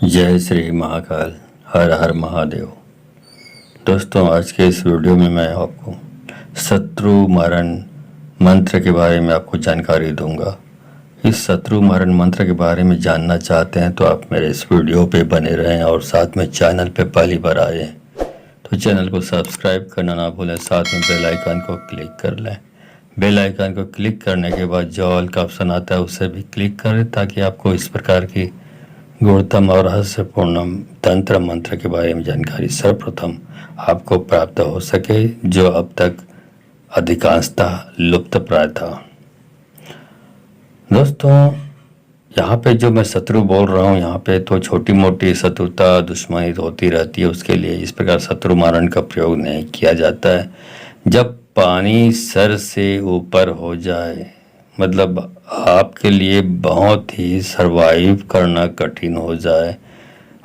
जय श्री महाकाल। हर हर महादेव। दोस्तों, आज के इस वीडियो में मैं आपको शत्रु मरण मंत्र के बारे में आपको जानकारी दूंगा। इस शत्रु मरण मंत्र के बारे में जानना चाहते हैं तो आप मेरे इस वीडियो पे बने रहें और साथ में चैनल पे पहली बार आए तो चैनल को सब्सक्राइब करना ना भूलें, साथ में बेल आइकन को क्लिक कर लें। बेल आइकन को क्लिक करने के बाद जो ऑल का ऑप्शन आता है उसे भी क्लिक करें ताकि आपको इस प्रकार की गुणतम और रहस्यपूर्ण तंत्र मंत्र के बारे में जानकारी सर्वप्रथम आपको प्राप्त हो सके, जो अब तक अधिकांशतः लुप्त प्राय था। दोस्तों, यहाँ पे जो मैं शत्रु बोल रहा हूँ, यहाँ पे तो छोटी मोटी शत्रुता दुश्मनी होती रहती है। उसके लिए इस प्रकार शत्रु मारण का प्रयोग नहीं किया जाता है। जब पानी सर से ऊपर हो जाए, मतलब आपके लिए बहुत ही सरवाइव करना कठिन हो जाए,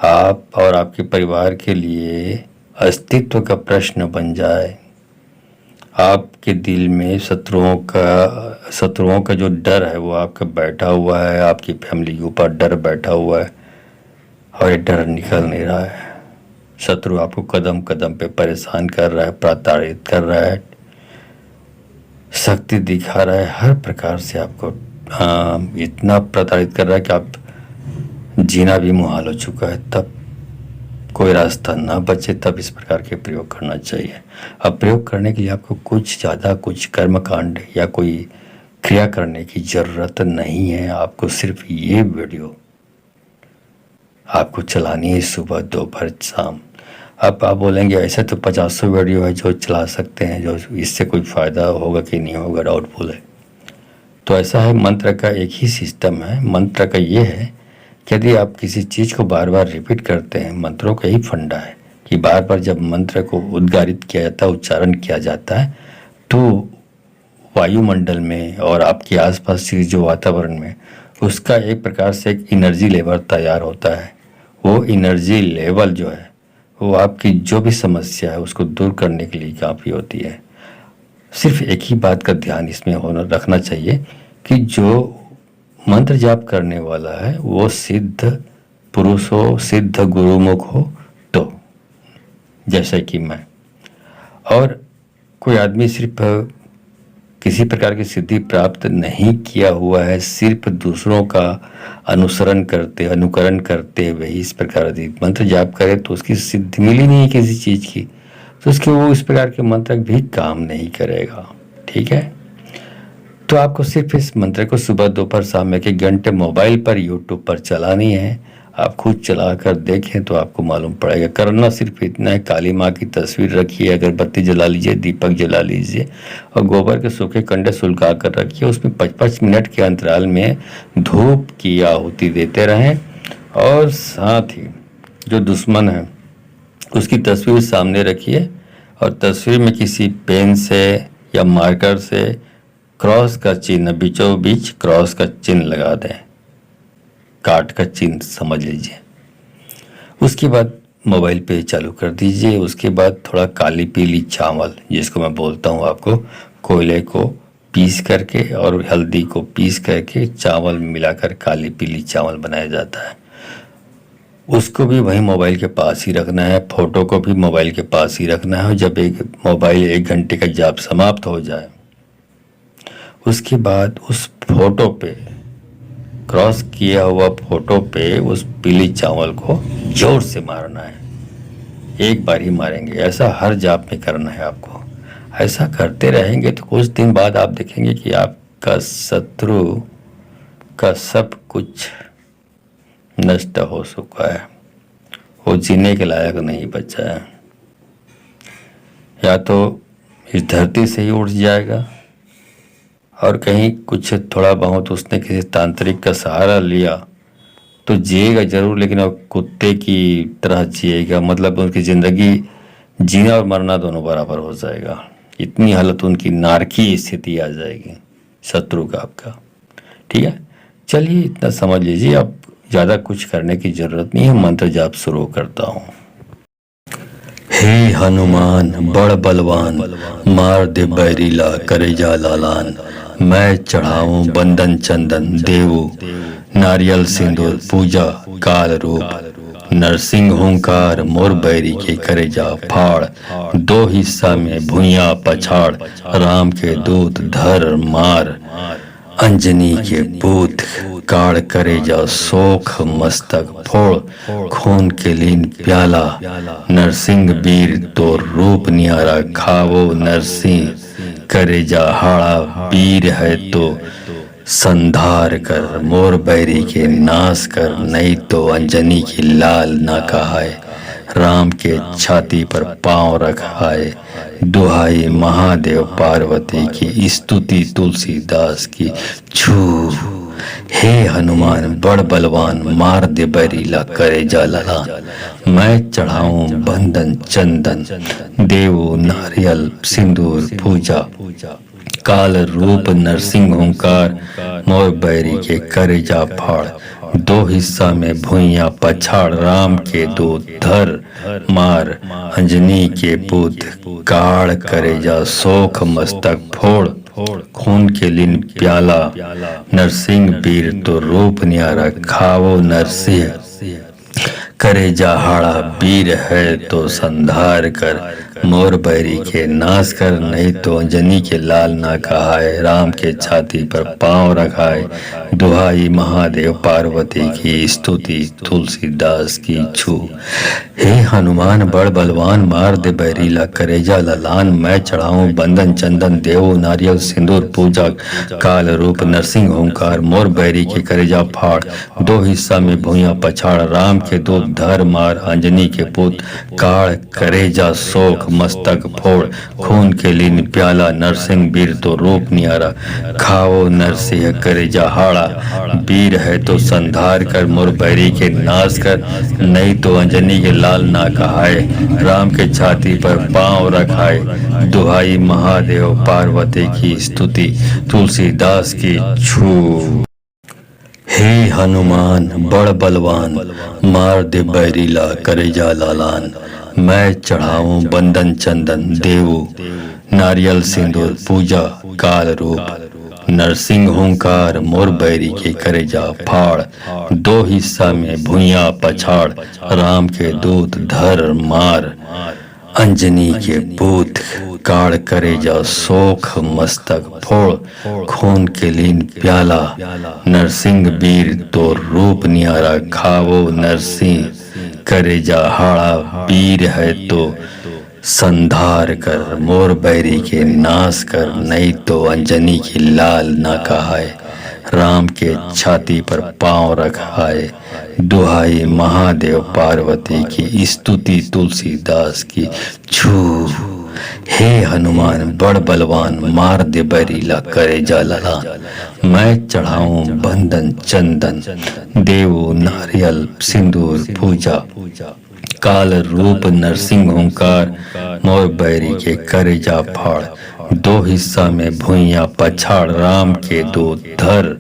आप और आपके परिवार के लिए अस्तित्व का प्रश्न बन जाए, आपके दिल में शत्रुओं का जो डर है वो आपका बैठा हुआ है, आपकी फैमिली के ऊपर डर बैठा हुआ है और ये डर निकल नहीं रहा है। शत्रु आपको कदम कदम पे परेशान कर रहा है, प्रताड़ित कर रहा है, शक्ति दिखा रहा है, हर प्रकार से आपको इतना प्रताड़ित कर रहा है कि आप जीना भी मुहाल हो चुका है। तब कोई रास्ता ना बचे, तब इस प्रकार के प्रयोग करना चाहिए। अब प्रयोग करने के लिए आपको कुछ कर्मकांड या कोई क्रिया करने की ज़रूरत नहीं है। आपको सिर्फ ये वीडियो आपको चलानी है सुबह, दोपहर, शाम। अब आप बोलेंगे ऐसे तो 50 वीडियो है जो चला सकते हैं, जो इससे कोई फ़ायदा होगा कि नहीं होगा, डाउटफुल है। तो ऐसा है, मंत्र का एक ही सिस्टम है। मंत्र का ये है कि यदि आप किसी चीज़ को बार बार रिपीट करते हैं, मंत्रों का ही फंडा है कि बार बार जब मंत्र को उद्गारित किया जाता है, उच्चारण किया जाता है, तो वायुमंडल में और आपके आसपास के जो वातावरण में उसका एक प्रकार से एक एनर्जी लेवल तैयार होता है। वो एनर्जी लेवल जो है वो आपकी जो भी समस्या है उसको दूर करने के लिए काफ़ी होती है। सिर्फ एक ही बात का ध्यान इसमें रखना चाहिए कि जो मंत्र जाप करने वाला है वो सिद्ध पुरुष हो, सिद्ध गुरुमुख हो, तो जैसे कि मैं, और कोई आदमी सिर्फ किसी प्रकार की सिद्धि प्राप्त नहीं किया हुआ है, सिर्फ दूसरों का अनुकरण करते हुए इस प्रकार की मंत्र जाप करे तो उसकी सिद्धि मिली नहीं किसी चीज़ की, तो उसके वो इस प्रकार के मंत्र भी काम नहीं करेगा। ठीक है, तो आपको सिर्फ इस मंत्र को सुबह, दोपहर, शाम 1-1 घंटे मोबाइल पर, यूट्यूब पर चलानी है। आप खुद चला कर देखें तो आपको मालूम पड़ेगा। करना सिर्फ इतना है, काली माँ की तस्वीर रखिए, अगरबत्ती जला लीजिए, दीपक जला लीजिए और गोबर के सूखे कंडे सुलगा कर रखिए। उसमें 5-5 मिनट के अंतराल में धूप की आहुति देते रहें और साथ ही जो दुश्मन है उसकी तस्वीर सामने रखिए और तस्वीर में किसी पेन से या मार्कर से क्रॉस का चिन्ह, बीचों बीच क्रॉस का चिन्ह लगा दें, काट का चिन्ह समझ लीजिए। उसके बाद मोबाइल पे चालू कर दीजिए। उसके बाद थोड़ा काली पीली चावल, जिसको मैं बोलता हूँ आपको, कोयले को पीस करके और हल्दी को पीस करके चावल मिलाकर काली पीली चावल बनाया जाता है, उसको भी वहीं मोबाइल के पास ही रखना है। फोटो को भी मोबाइल के पास ही रखना है और जब मोबाइल 1 घंटे का जाप समाप्त हो जाए उसके बाद उस फोटो पे, क्रॉस किया हुआ फोटो पे उस पीली चावल को जोर से मारना है। एक बार ही मारेंगे, ऐसा हर जाप में करना है आपको। ऐसा करते रहेंगे तो कुछ दिन बाद आप देखेंगे कि आपका शत्रु का सब कुछ नष्ट हो चुका है, वो जीने के लायक नहीं बचा है। या तो इस धरती से ही उठ जाएगा और कहीं कुछ थोड़ा बहुत उसने किसी तांत्रिक का सहारा लिया तो जिएगा जरूर, लेकिन अब कुत्ते की तरह जिएगा। मतलब उनकी ज़िंदगी जीना और मरना दोनों बराबर हो जाएगा। इतनी हालत उनकी नारकी स्थिति आ जाएगी शत्रु का आपका। ठीक है, चलिए इतना समझ लीजिए। अब ज़्यादा कुछ करने की ज़रूरत नहीं है, मंत्र जाप शुरू करता हूँ। हे हनुमान बड़ बलवान, मार दे बैरीला करे जा लालान। मैं चढ़ाऊं बंदन चंदन देवो, नारियल सिंदूर पूजा काल रूप। नरसिंह हुंकार मोर बैरी के करे जा फाड़, दो हिस्सा में भुइया पछाड़, राम के दूत धर मार, अंजनी के पूत काड़ करे जा सोख मस्तक फोड़, खून के लीन प्याला, नरसिंह वीर तो रूप नियारा, खावो नरसिंह करे जा हाड़ा, वीर है तो संधार कर, मोर बैरी के नाश कर, नहीं तो अंजनी की लाल ना कहाए, राम के छाती पर पांव रखाए, दुहाई महादेव पार्वती की, स्तुति तुलसीदास की छू। हे हनुमान बड़ बलवान, मार दे बैरीला करे जा ललान, मैं चढ़ाऊं बंदन चंदन, देवो नारियल सिंदूर पूजा, काल रूप नरसिंह हुंकार, मोर बैरी के करे जा फाड़, दो हिस्सा में भुइया पछाड़, राम के दूत धर मार, अंजनी के पूत काड़ करे जा सोख मस्तक फोड़, खून के लीन प्याला, नरसिंह वीर तो रूप न्यारा, खावो नरसिंह करे जा हाड़ा, वीर है तो संधार कर, मोर बैरी के नाश कर, नहीं तो अंजनी के लाल ना कहाए, राम के छाती पर पांव रखाए, दुहाई महादेव पार्वती की, स्तुति तुलसीदास की छू। हे हनुमान बड़ बलवान, मार दे बैरीला करेजा ललान, मैं चढ़ाऊं बंदन चंदन, देवो नारियल सिंदूर पूजा, काल रूप नरसिंह हुंकार, मोर बैरी के करेजा फाड़, दो हिस्सा में भुइया पछाड़, राम के दूत धर मार, अंजनी के पुत काड़ करेजा सोख मस्तक फोड़, खून के लीन प्याला, नरसिंह वीर तो रूप नियारा, खाओ नरसिंह करेजा हाड़ा, वीर है तो संधार कर, मोर बैरी के नाश कर, नहीं तो अंजनी के लाल ना कहाए, राम के छाती पर पांव रखाए, दुहाई महादेव पार्वती की, स्तुति तुलसीदास की छू। हे हनुमान बड़ बलवान, मार दे बैरीला करेजा लालान, मैं चढ़ाऊं बंदन चंदन, देवो नारियल सिंदूर पूजा, काल रूप नरसिंह हुंकार, मोर बैरी के करेजा फाड़, दो हिस्सा में भुइया पछाड़, राम के दूत धर मार, अंजनी के पूत काड़ करेजा सोख मस्तक फोड़, खून के लीन प्याला, नरसिंह वीर तो रूप नियारा, खावो नरसिंह करेजा हाड़ा, वीर है तो संधार कर, मोर बैरी के नाश कर, नहीं तो अंजनी की लाल ना कहाए, राम के छाती पर पांव रखाए, दुहाई महादेव पार्वती की, स्तुति तुलसीदास की छू। हे हनुमान बड़ बलवान, मार दे बैरीला करेजा ललान, मैं चढ़ाऊं बंदन चंदन, देवो नारियल सिंदूर पूजा, काल रूप नरसिंह हुंकार, मोर बैरी के करेजा फाड़, दो हिस्सा में भुइया पछाड़, राम के दूत धर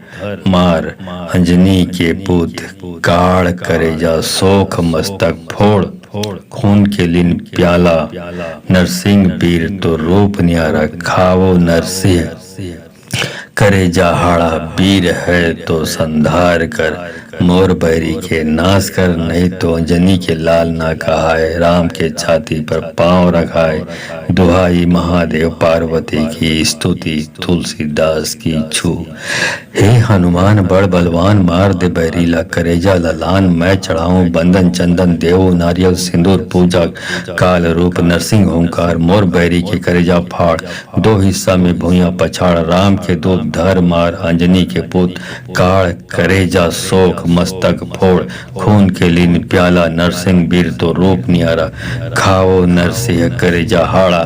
मार, अंजनी के पूत काड़ करेजा सोख मस्तक फोड़, खून के लीन प्याला, नरसिंह वीर तो रूप नियारा, खावो नरसिंह करेजा हाड़ा, वीर है तो संधार कर, मोर बैरी के नाश कर, नहीं तो अंजनी के लाल ना कहाए, राम के छाती पर पांव रखाए, दुहाई महादेव पार्वती की, स्तुति तुलसीदास की छू। हे हनुमान बड़ बलवान, मार दे बैरीला करेजा ललान, मैं चढ़ाऊं बंदन चंदन, देवो नारियल सिंदूर पूजा, काल रूप नरसिंह हुंकार, मोर बैरी के करेजा फाड़, दो हिस्सा में भुइया पछाड़, राम के दूत धर मार, अंजनी के पुत काड़ करेजा सोख मस्तक फोड़, खून के लीन प्याला, नरसिंह वीर तो रूप नियारा, खाओ नरसिंह करेजा हाड़ा,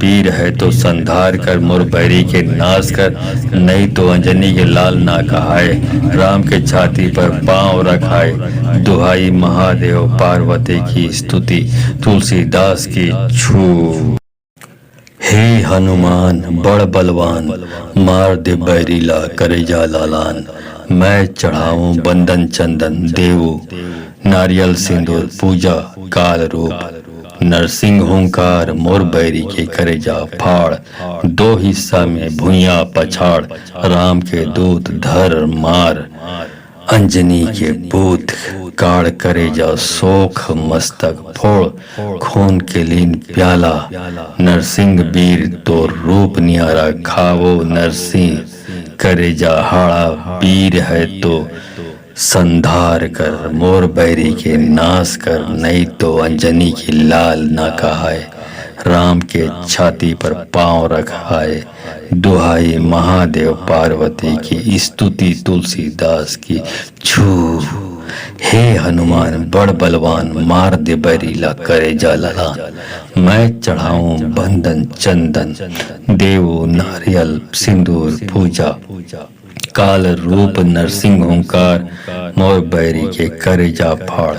वीर है तो संधार कर, मोर बैरी के नाश कर, नहीं तो अंजनी के लाल ना कहाए, राम के छाती पर पांव रखाए, दुहाई महादेव पार्वती की, स्तुति तुलसीदास की छू। हे हनुमान बड़ बलवान, मार दे बैरीला करेजा लालान, मैं चढ़ाऊं बंदन चंदन, देवो नारियल सिंदूर पूजा, काल रूप नरसिंह हुंकार, मोर बैरी के करेजा फाड़, दो हिस्सा में भुइया पछाड़, राम के दूत धर मार, अंजनी के पूत काढ़ करे जा सोख मस्तक फोड़ खून के लीन प्याला नरसिंह वीर तो रूप नियारा खावो नरसिंह करे जा हाड़ा वीर है तो संधार कर मोर बैरी के नाश कर नहीं तो अंजनी की लाल ना कहाए राम के छाती पर पांव रखाए दुहाई महादेव पार्वती की स्तुति तुलसीदास की छू हे हनुमान बड़ बलवान मार दे बैरीला करे जा ललान मैं चढ़ाऊं बंधन चंदन देवो नारियल सिंदूर पूजा काल रूप नरसिंह ओंकार मोर बैरी के करे जा फाड़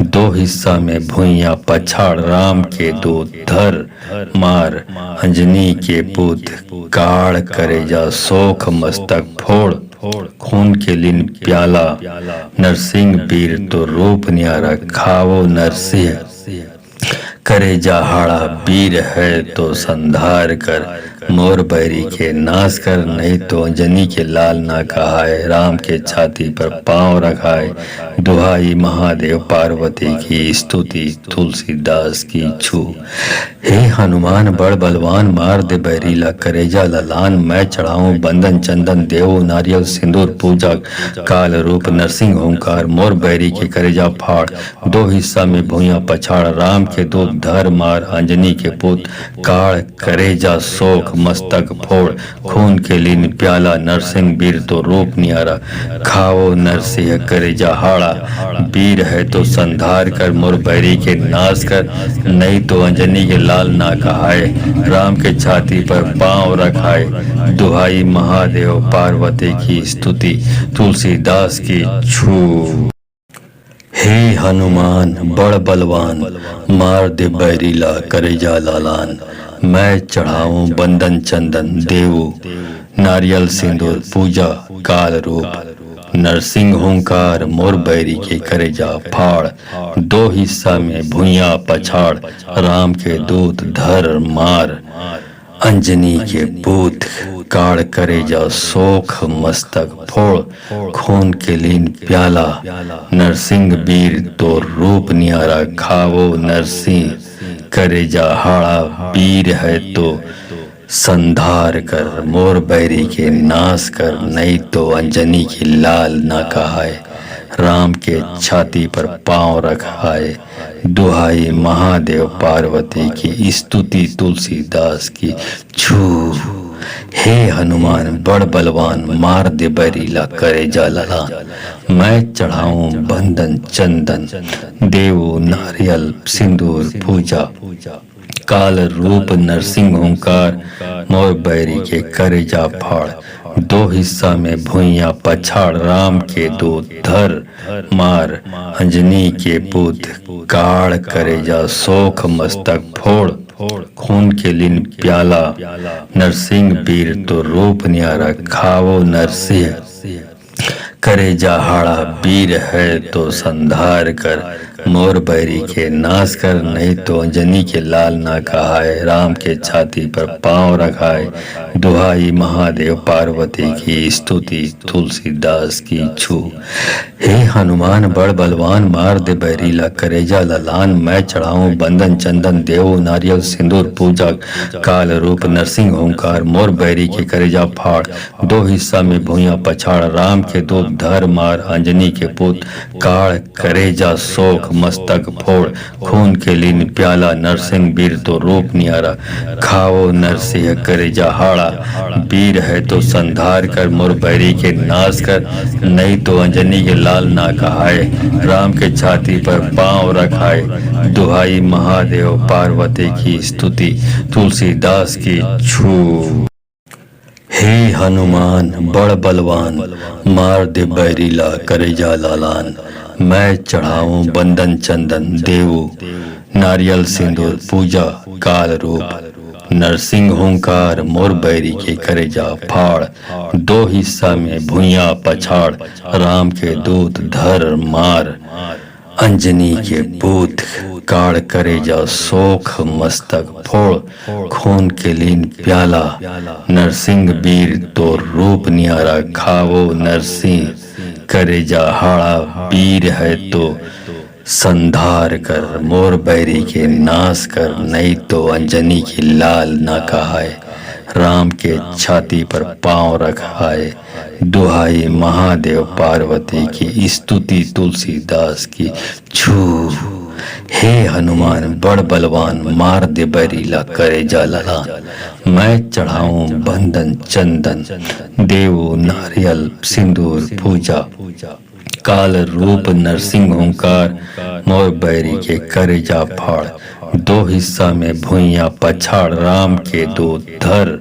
दो हिस्सा में भुइया पछाड़ राम के दो धर मार अंजनी के पूत काढ़ करे जा सोख मस्तक फोड़ खून के लिन प्याला नरसिंह वीर तो रूप न्यारा खावो नरसिंह करे जा हाड़ा वीर है तो संधार कर मोर बैरी के नाश कर नहीं तो अंजनी के लाल ना कहाए राम के छाती पर पांव रखाए दुहाई महादेव पार्वती की स्तुति तुलसीदास की छू हे हनुमान बड़ बलवान मार दे बैरीला करेजा ललान मैं चढ़ाऊं बंधन चंदन देव नारियल सिंदूर पूजा काल रूप नरसिंह ओंकार मोर बैरी के करेजा फाड़ दो हिस्सा में भुइया पछाड़ राम के दो धर मार अंजनी के पुत काड़ करेजा सोख मस्तक फोड़ खून के लीन प्याला नरसिंह वीर तो रूप नियारा खाओ नरसिंह करेजा हाड़ा वीर है तो संधार कर मोर बैरी के नाश कर नहीं तो अंजनी के लाल ना कहाए राम के छाती पर पांव रखाए दुहाई महादेव पार्वती की स्तुति तुलसीदास की छू हे हनुमान बड़ बलवान मार दे बैरीला करेजा लालान मैं चढ़ाऊं बंधन चंदन देवो नारियल सिंदूर पूजा काल रूप नरसिंह ओंकार मोर बैरी के करेजा फाड़ दो हिस्सा में भुइया पछाड़ राम के दूत धर मार अंजनी के पूत काढ़ करेजा सोख मस्तक फोड़ खून के लीन प्याला नरसिंह वीर तो रूप नियारा खावो नरसिंह करेजा हाड़ा वीर है तो संधार कर मोर बैरी के नाश कर नहीं तो अंजनी की लाल ना कहाए राम के छाती पर पांव रखाए दुहाई महादेव पार्वती की स्तुति तुलसीदास की छू हे हनुमान बड़ बलवान मार दे बैरीला करे जा ललान मैं चढ़ाऊं बंधन चंदन देवो नारियल सिंदूर पूजा काल रूप नरसिंह ओंकार मोर बैरी के करे जा फाड़ दो हिस्सा में भुइया पछाड़ राम के दो धर मार अंजनी के पुत काढ़ करे जा सोख मस्तक फोड़ खून के लीन प्याला नरसिंह वीर तो रूप नियारा खावो नरसिंह करे जा हाड़ा वीर है तो संधार कर मोर बैरी के नाश कर नहीं तो अंजनी के लाल ना कहाए राम के छाती पर पांव रखाए दुहाई महादेव पार्वती की स्तुति तुलसीदास की छू हे हनुमान बड़ बलवान मार दे बैरीला करेजा ललान मैं चढ़ाऊं बंधन चंदन देवो नारियल सिंदूर पूजा काल रूप नरसिंह ओंकार मोर बैरी के करेजा फाड़ दो हिस्सा में भुइया पछाड़ राम के दो धर मार अंजनी के पुत काढ़ करेजा सोख मस्तक फोड़ खून के लीन प्याला नरसिंह वीर तो रूप नियारा खाओ नरसिंह करेजा हाड़ा वीर है तो संधार कर मोर बैरी के नाश कर नहीं तो अंजनी के लाल ना कहाए राम के छाती पर पांव रखाए दुहाई महादेव पार्वती की स्तुति तुलसीदास की छू हे हनुमान बड़ बलवान मार दे बैरीला करेजा लालान मैं चढ़ाऊं बंधन चंदन देवो नारियल सिंदूर पूजा काल रूप नरसिंह ओंकार मोर बैरी के करेजा फाड़ दो हिस्सा में भुइया पछाड़ राम के दूत धर मार अंजनी के पूत काढ़ करेजा सोख मस्तक फोड़ खून के लीन प्याला नरसिंह वीर तो रूप नियारा खावो नरसिंह करेजा हाड़ा पीर है तो संधार कर, मोर बैरी के नाश कर, नहीं तो अंजनी की लाल ना कहाए। राम के छाती पर पांव रखाए, दुहाई महादेव पार्वती की, स्तुति तुलसीदास की छू। हे हनुमान बड़ बलवान, मार दे बैरीला करेजा ललान। मैं चढ़ाऊं बंधन चंदन, देवो नारियल सिंदूर पूजा। काल रूप नरसिंह ओंकार, मोर बैरी के करेजा फाड़। दो हिस्सा में भुइयां पछाड़, राम के दो धर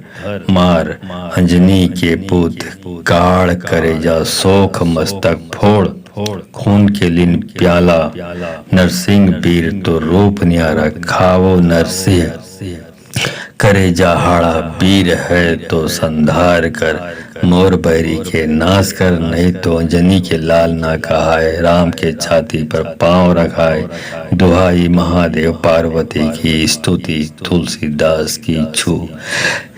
मार। अंजनी के पुत काड़, करेजा सोख मस्तक फोड़। खून के लिन प्याला, नरसिंह वीर तो रूप न्यारा। खावो नरसिंह करेजा हाड़ा, वीर है तो संधार कर, मोर बैरी के नाश कर, नहीं तो अंजनी के लाल ना कहाए। राम के छाती पर पांव रखाए, दुहाई महादेव पार्वती की, स्तुति तुलसीदास की छू।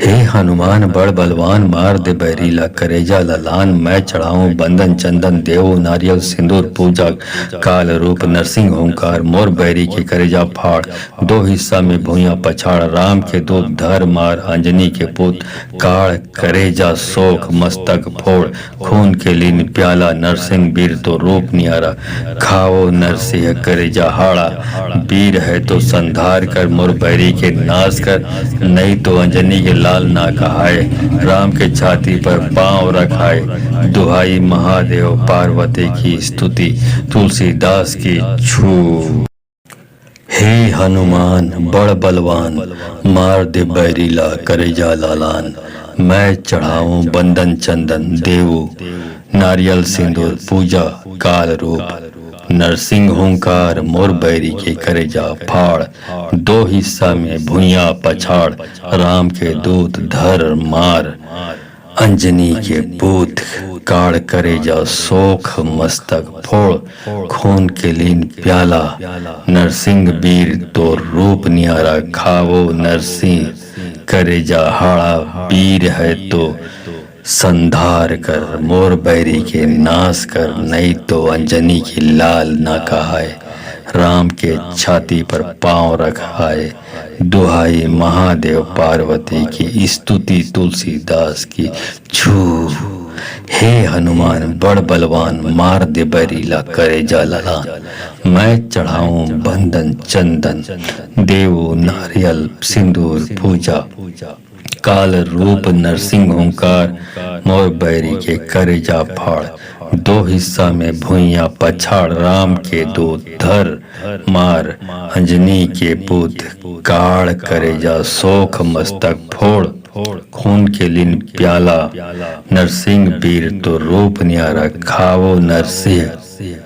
हे हनुमान बड़ बलवान, मार दे बैरीला करेजा ललान। मैं चढ़ाऊं बंधन चंदन, देवो नारियल सिंदूर पूजा। काल रूप नरसिंह ओंकार, मोर बैरी के करेजा फाड़। दो हिस्सा में भुइयां पछाड़, राम के दो धर मार। अंजनी के पुत काड़, करेजा सोख मस्तक फोड़। खून के लीन प्याला, नरसिंह वीर तो रूप न्यारा। खाओ नरसिंह करेजा हाड़ा, वीर है तो संधार कर, मोर बैरी के नाश कर, नहीं तो अंजनी के लाल ना कहाए। राम के छाती पर पांव रखाए, दुहाई महादेव पार्वती की, स्तुति तुलसीदास की छू। हे हनुमान बड़ बलवान, मार दे बैरीला करेजा लालान। मैं चढ़ाऊं बंधन चंदन, देवो नारियल सिंदूर पूजा। काल रूप नरसिंह ओंकार, मोर बैरी के करेजा फाड़। दो हिस्सा में भुइयां पछाड़, राम के दूत धर मार। अंजनी के पूत काड़, करेजा सोख मस्तक फोड़। खून के लीन प्याला, नरसिंह वीर तो रूप न्यारा। खावो नरसिंह करेजा हाड़ा, वीर है तो संधार कर, मोर बैरी के नाश कर, नहीं तो अंजनी की लाल ना कहाए। राम के छाती पर पांव रखाए, दुहाई महादेव पार्वती की, स्तुति तुलसीदास की छू। हे हनुमान बड़ बलवान, मार दे बैरीला करेजा ललान। मैं चढ़ाऊं बंधन चंदन, देवो नारियल सिंदूर पूजा। काल रूप नरसिंह ओंकार, मोर बैरी के करेजा फाड़। दो हिस्सा में भुइयां पछाड़, राम के दो धर मार। अंजनी के पुत काड़, करेजा सोख मस्तक फोड़। खून के लिन प्याला, नरसिंह वीर तो रूप न्यारा। खावो नरसिंह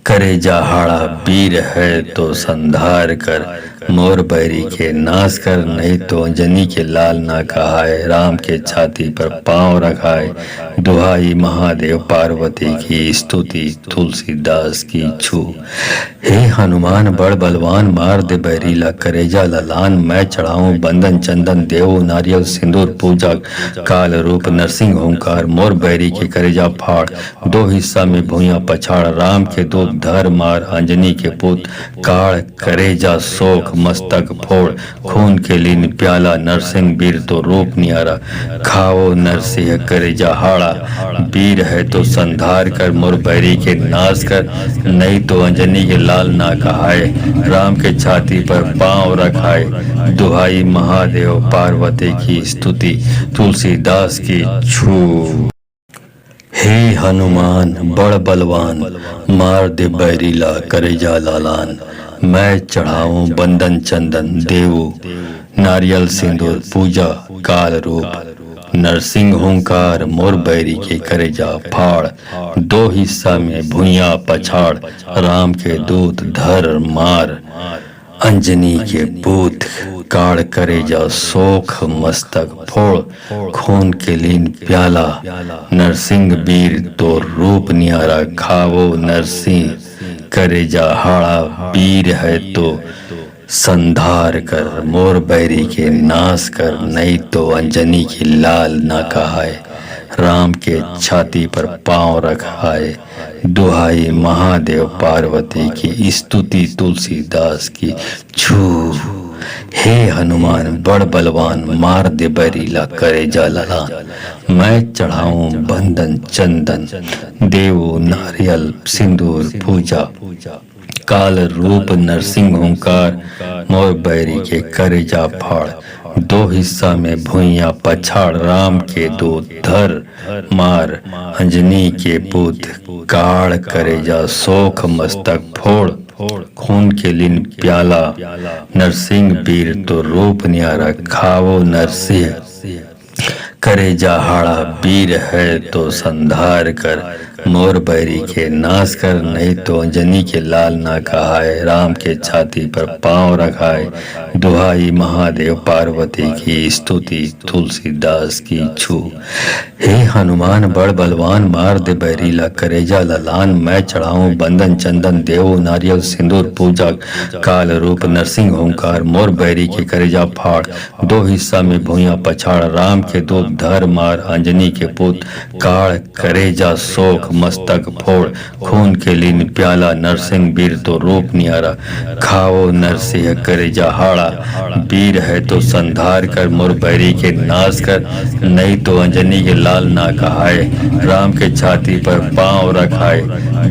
करेजा हाड़ा, वीर है तो संधार कर, मोर बैरी के नाश कर, नहीं तो अंजनी के लाल ना कहाए। राम के छाती पर पांव रखाए, दुहाई महादेव पार्वती की, स्तुति तुलसीदास की छू। हे हनुमान बड़ बलवान, मार दे बैरीला करेजा ललान। मैं चढ़ाऊं बंधन चंदन, देवो नारियल सिंदूर पूजा। काल रूप नरसिंह ओंकार, मोर बैरी के करेजा फाड़। दो हिस्सा में भुइयां पछाड़, राम के दो धर मार। अंजनी के पुत काड़, करेजा सोख मस्तक फोड़। खून के लीन प्याला, नरसिंह वीर तो रूप न्यारा। खाओ नरसिंह करेजा हाड़ा, वीर है तो संधार कर, मोर बैरी के नाश कर, नहीं तो अंजनी के लाल ना कहाए। राम के छाती पर पांव रखाए, दुहाई महादेव पार्वती की, स्तुति तुलसीदास की छू। हे हनुमान बड़ बलवान, मार दे बैरीला करेजा लालान। मैं चढ़ाऊं बंधन चंदन, देवो नारियल सिंदूर पूजा। काल रूप नरसिंह ओंकार, मोर बैरी के करेजा फाड़। दो हिस्सा में भुइयां पछाड़, राम के दूत धर मार। अंजनी के पूत काड़, करेजा सोख मस्तक फोड़। खून के लीन प्याला, नरसिंह वीर तो रूप न्यारा। खावो नरसिंह करेजा हाड़ा, वीर है तो संधार कर, मोर बैरी के नाश कर, नहीं तो अंजनी की लाल ना कहाए। राम के छाती पर पांव रखाए, दुहाई महादेव पार्वती की, स्तुति तुलसीदास की। छू हे हनुमान बड़ बलवान, मार दे बैरीला करे जा ललान। मैं चढ़ाऊं बंदन चंदन, देवो नारियल सिंदूर पूजा। काल रूप नरसिंह ओंकार, मोर बैरी के करे जा फाड़। दो हिस्सा में भुइयां पछाड़, राम के दो धर मार। अंजनी के पूत काड़ करे जा, शोक मस्तक फोड़। खून के लिन प्याला, नरसिंह वीर तो रूप न्यारा। खावो नरसिंह करे जा हाड़ा, वीर है तो संधार कर। मोर बैरी के नाश कर, नहीं तो अंजनी के लाल ना कहाए। राम के छाती पर पांव रखाए, दुहाई महादेव पार्वती की, स्तुति तुलसीदास की। छू हे हनुमान बड़ बलवान, मार दे बैरीला करेजा ललान। मैं चढ़ाऊं बंदन चंदन, देवो नारियल सिंदूर पूजा। काल रूप नरसिंह ओंकार, मोर बैरी के करेजा फाड़। दो हिस्सा में भुइयां पछाड़, राम के दो धर मार। अंजनी के पुत काड़ करेजा, शोक मस्तक फोड़। खून के लीन प्याला, नरसिंह वीर तो रूप न्यारा। खाओ नरसिंह करेजा हाड़ा, वीर है तो संधार कर। मोर बैरी के नाश कर, नहीं तो अंजनी के लाल ना कहाए। राम के छाती पर पांव रखाए,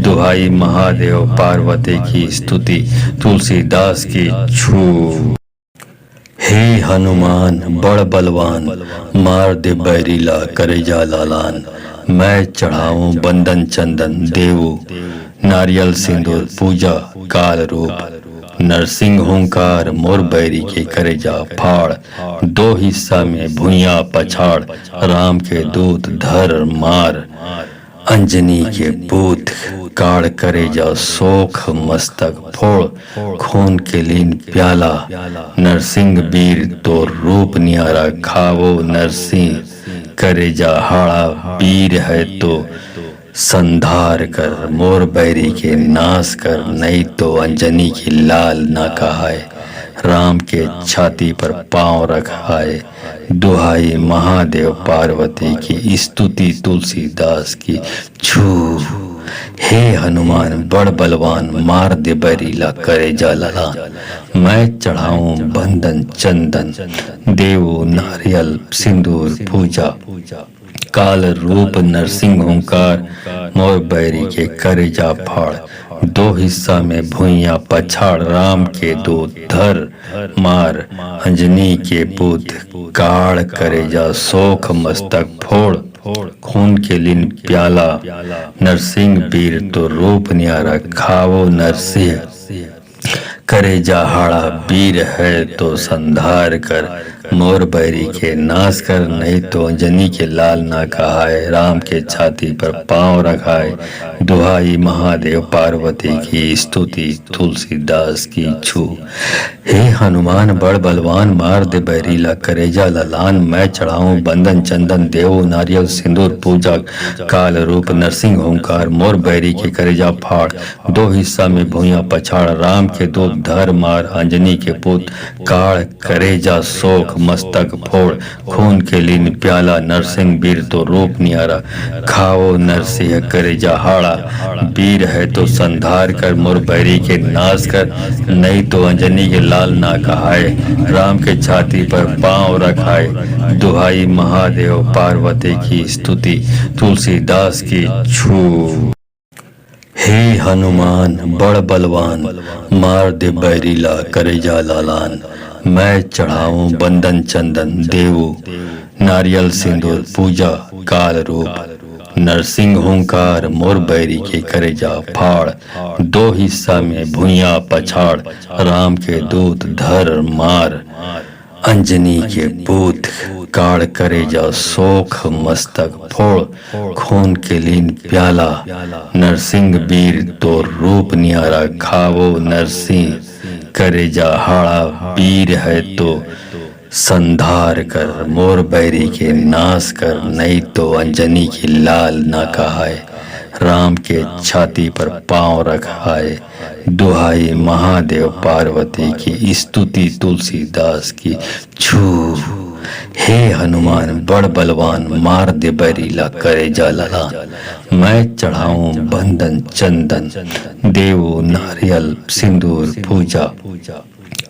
दुहाई महादेव पार्वती की, स्तुति तुलसीदास की। छू हे हनुमान बड़ बलवान, मार दे बैरीला करेजा लालान। मैं चढ़ाऊं बंदन चंदन, देवो नारियल सिंदूर पूजा। काल रूप नरसिंह ओंकार, मोर बैरी के करेजा फाड़। दो हिस्सा में भुइयां पछाड़, राम के दूत धर मार। अंजनी के पूत काड़ करेजा, शोक मस्तक फोड़। खून के लीन प्याला, नरसिंह वीर तो रूप न्यारा। खावो नरसिंह करेजा हाड़ा, वीर है तो संधार कर। मोर बैरी के नाश कर, नहीं तो अंजनी की लाल ना कहाए। राम के छाती पर पांव रखाए, दुहाई महादेव पार्वती की, स्तुति तुलसीदास की। छू हे हनुमान बड़ बलवान, मार दे बैरीला करे जा ललान। मैं चढ़ाऊं बंदन चंदन, देवो नारियल सिंदूर पूजा। काल रूप नरसिंह ओंकार, मोर बैरी के करे जा फाड़। दो हिस्सा में भुइयां पछाड़, राम के दो धर मार। अंजनी के पुत काड़ करे जा, शोक मस्तक फोड़। खून के लिन प्याला, नरसिंह वीर तो रूप न्यारा। खावो नरसिंह करे जा हाड़ा, वीर है तो संधार कर। मोर बैरी के नाश कर, नहीं तो अंजनी के लाल ना कहाए। राम के छाती पर पांव रखाए, दुहाई महादेव पार्वती की, स्तुति तुलसीदास की। छू हे हनुमान बड़ बलवान, मार दे बैरीला करेजा ललान। मैं चढ़ाऊं बंदन चंदन, देवो नारियल सिंदूर पूजा। काल रूप नरसिंह ओंकार, मोर बैरी के करेजा फाड़। दो हिस्सा में भुइयां पछाड़, राम के दो धर मार। अंजनी के पुत काड़ करेजा, शोक मस्तक फोड़। खून के लीन प्याला, नरसिंह वीर तो रूप न्यारा। खाओ नरसिंह करेजा हाड़ा, वीर है तो संधार कर। मोर बैरी के नाश कर, नहीं तो अंजनी के लाल ना कहाए। राम के छाती पर पांव रखाए, दुहाई महादेव पार्वती की, स्तुति तुलसीदास की। छू हे हनुमान बड़ बलवान, मार दे बैरीला करेजा लालान। मैं चढ़ाऊं बंदन चंदन, देवो नारियल सिंदूर पूजा। काल रूप नरसिंह ओंकार, मोर बैरी के करेजा फाड़। दो हिस्सा में भुइयां पछाड़, राम के दूत धर मार। अंजनी के पूत काड़ करेजा, शोक मस्तक फोड़। खून के लीन प्याला, नरसिंह वीर तो रूप न्यारा। खावो नरसिंह करेजा हाड़ा, वीर है तो संधार कर। मोर बैरी के नाश कर, नहीं तो अंजनी की लाल ना कहाए। राम के छाती पर पांव रखाए, दुहाई महादेव पार्वती की, स्तुति तुलसीदास की। छू हे हनुमान बड़ बलवान मार दे बैरीला करे जा ललान। मैं चढ़ाऊं बंदन चंदन देवो नारियल सिंदूर पूजा।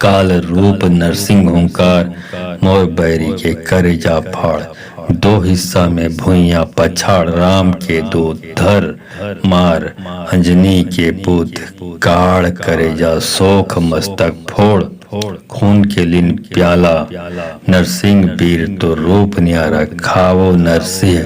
काल रूप नरसिंह ओंकार मोर बैरी के करे जा फाड़। दो हिस्सा में भुइया पछाड़ राम के दो धर मार। अंजनी के पुत काड़ करे जा सोख मस्तक फोड़। खून के लिन प्याला नरसिंह वीर तो रूप न्यारा खावो नरसिंह।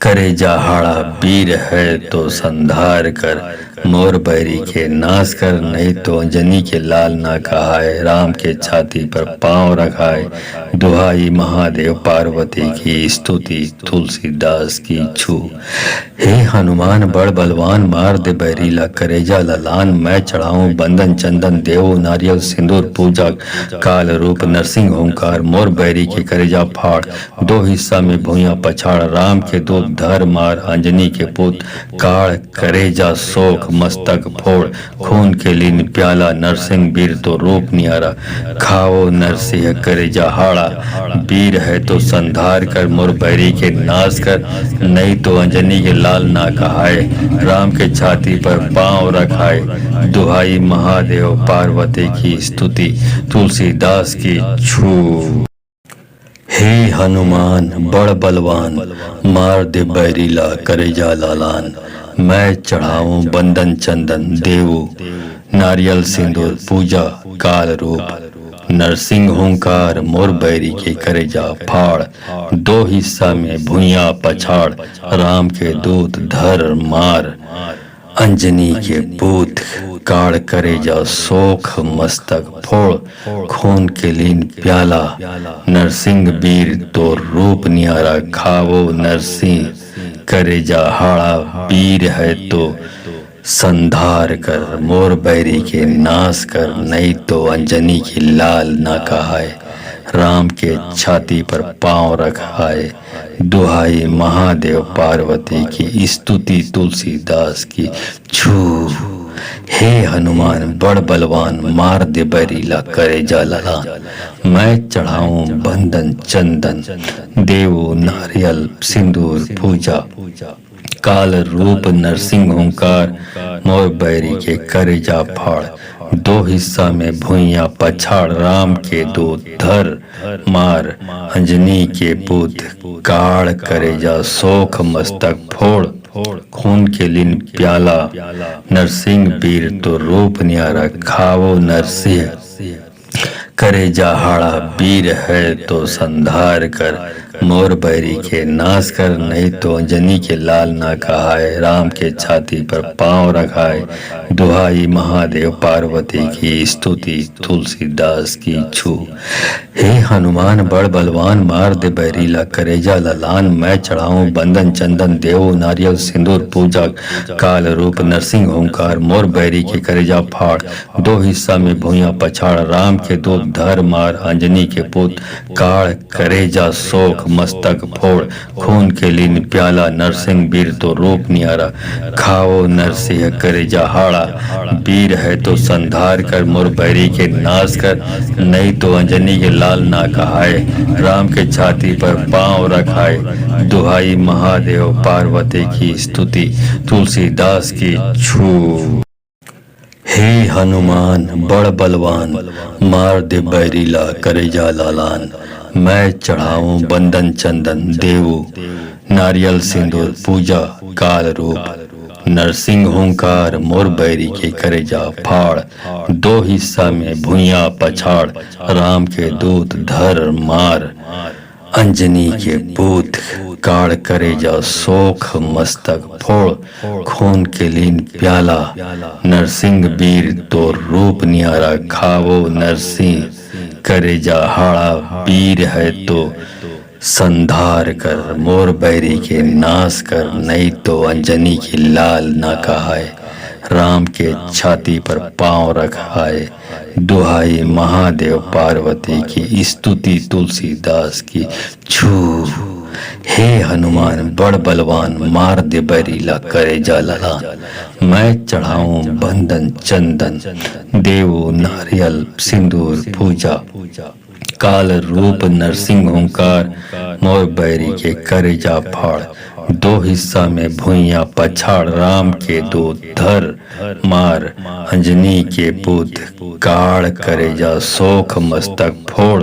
करे जा हाड़ा वीर है तो संधार कर। मोर बैरी के नाश कर नहीं तो अंजनी के लाल ना कहाए। राम के छाती पर पांव रखाए। दुहाई महादेव पार्वती की स्तुति तुलसीदास की छू। हे हनुमान बड़ बलवान मार दे बैरीला करेजा ललान। मैं चढ़ाऊं बंदन चंदन देवो नारियल सिंदूर पूजा। काल रूप नरसिंह ओंकार मोर बैरी के करेजा फाड़। दो हिस्सा में भुइया पछाड़ राम के दो धर मार। अंजनी के पुत काड़ करेजा सोख मस्तक फोड़। खून के लिन प्याला नरसिंह वीर तो रूप नियारा। खाओ नरसिंह करेजा हाड़ा वीर है तो संधार कर। मोर बैरी के नाश कर नहीं तो अंजनी के लाल ना कहाए। राम के छाती पर पांव रखाए। दुहाई महादेव पार्वती की स्तुति तुलसीदास की छू। हे हनुमान बड़ बलवान मार दे बैरीला करेजा लालान। मैं चढ़ाऊं बंदन चंदन देवो नारियल सिंदूर पूजा। काल रूप नरसिंह ओंकार मोर बैरी के करेजा फाड़। दो हिस्सा में भुइया पछाड़ राम के दूत धर मार। अंजनी के पूत काड़ करेजा सोख मस्तक फोड़। खून के लीन प्याला नरसिंह वीर तो रूप नियारा। खावो नरसिंह करेजा हाड़ा वीर है तो संधार कर। मोर बैरी के नाश कर नहीं तो अंजनी की लाल ना कहाए। राम के छाती पर पांव रखाए। दुहाई महादेव पार्वती की स्तुति तुलसीदास की छू। हे हनुमान बड़ बलवान मार दे बैरीला करे जा ललान। मैं चढ़ाऊं बंदन चंदन देवो नारियल सिंदूर पूजा। काल रूप नरसिंह ओंकार मोर बैरी के करे जा फाड़। दो हिस्सा में भुइया पछाड़ राम के दो धर मार। अंजनी के पुत काड़ करे जा सोख मस्तक फोड़। खून के लिन प्याला नरसिंह वीर तो रूप न्यारा। खावो नरसिंह करे जा हाड़ा वीर है तो संधार कर। मोर बैरी के नाश कर नहीं तो अंजनी के लाल ना कहाए। राम के छाती पर पांव रखाए। दुहाई महादेव पार्वती की स्तुति तुलसीदास की छू। हे हनुमान बड़ बलवान मार दे बैरीला करेजा ललान। मैं चढ़ाऊं बंदन चंदन देवो नारियल सिंदूर पूजा। काल रूप नरसिंह ओंकार मोर बैरी के करेजा फाड़। दो हिस्सा में भुइया पछाड़ राम के दो धर मार। अंजनी के पुत काड़ करेजा सोख मस्तक फोड़। खून के लिन प्याला नरसिंह वीर तो रूप नियारा। खाओ नरसिंह करेजा हाड़ा वीर है तो संधार कर। मोर बैरी के नाश कर नहीं तो अंजनी के लाल ना कहाए। राम के छाती पर पांव रखाए। दुहाई महादेव पार्वती की स्तुति तुलसीदास की छू। हे हनुमान बड़ बलवान मार दे बैरीला करेजा लालान। मैं चढ़ाऊं बंदन चंदन देवो नारियल सिंदूर पूजा। काल रूप नरसिंह ओंकार मोर बैरी के करेजा फाड़। दो हिस्सा में भुइया पछाड़ राम के दूत धर मार। अंजनी के पूत काड़ करेजा सोख मस्तक फोड़। खून के लीन प्याला नरसिंह वीर तो रूप नियारा। खावो नरसिंह करेजा हाड़ा वीर है तो संधार कर। मोर बैरी के नाश कर नहीं तो अंजनी की लाल ना कहाए। राम के छाती पर पांव रखाए। दुहाई महादेव पार्वती की स्तुति तुलसीदास की छू। हे हनुमान बड़ बलवान मार दे बैरीला करेजा ललान। मैं चढ़ाऊं बंदन चंदन देवो नारियल सिंदूर पूजा। काल रूप नरसिंह ओंकार मोर बैरी के करेजा फाड़, दो हिस्सा में भुइयां पछाड़, राम के दूत धर मार, अंजनी के पुत काड़ करेजा सोख मस्तक फोड़,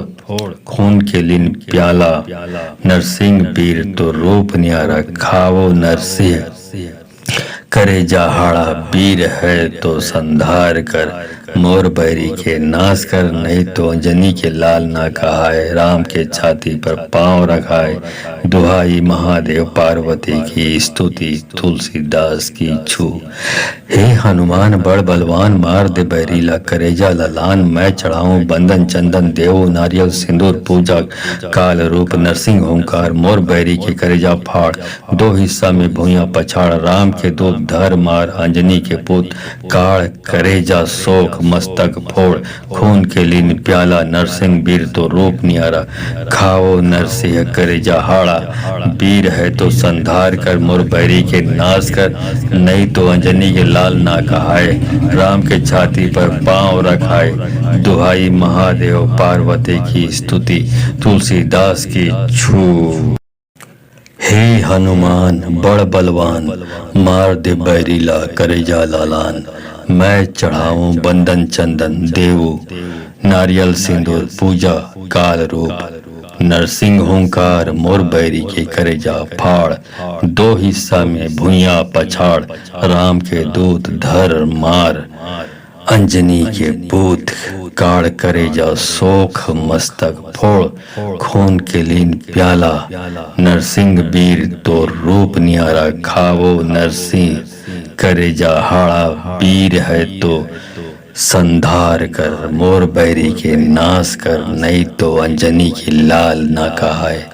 खून के लिन प्याला नरसिंह वीर तो रूप न्यारा, खावो नरसिंह करेजा हाड़ा, वीर है तो संधार कर, मोर बैरी के नाश कर, नहीं तो अंजनी के लाल ना कहाए, राम के छाती पर पांव रखाए, दुहाई महादेव पार्वती की स्तुति, तुलसीदास की छू। हे हनुमान बड़ बलवान, मार दे बैरीला करेजा ललान, मैं चढ़ाऊं बंदन चंदन देवो, नारियल सिंदूर पूजा, काल रूप नरसिंह ओंकार मोर बैरी के करेजा फाड़, दो हिस्सा में भुइयां पछाड़, राम के दूत धर मार, अंजनी के पुत काड़ करेजा सोख मस्तक फोड़, खून के लिन प्याला नरसिंह वीर तो रूप न्यारा, खाओ नरसिंह करेजा हाड़ा, वीर है तो संधार कर, मोर बैरी के नाश कर, नहीं तो अंजनी के लाल ना कहाए, राम के छाती पर पांव रखाए, दुहाई महादेव पार्वती की स्तुति, तुलसीदास की छू। हे हनुमान बड़ बलवान, मार दे बैरीला करेजा लालान, मैं चढ़ाऊं बंदन चंदन देवो, नारियल सिंदूर पूजा, काल रूप नरसिंह ओंकार मोर बैरी के करेजा फाड़, दो हिस्सा में भुइयां पछाड़, राम के दूत धर मार, अंजनी के पूत काड़ करेजा सोख मस्तक फोड़, खून के लीन प्याला नरसिंह वीर तो रूप न्यारा, खावो नरसिंह करेजा हाड़ा, वीर है तो संधार कर, मोर बैरी के नाश कर, नहीं तो अंजनी की लाल ना कहाए,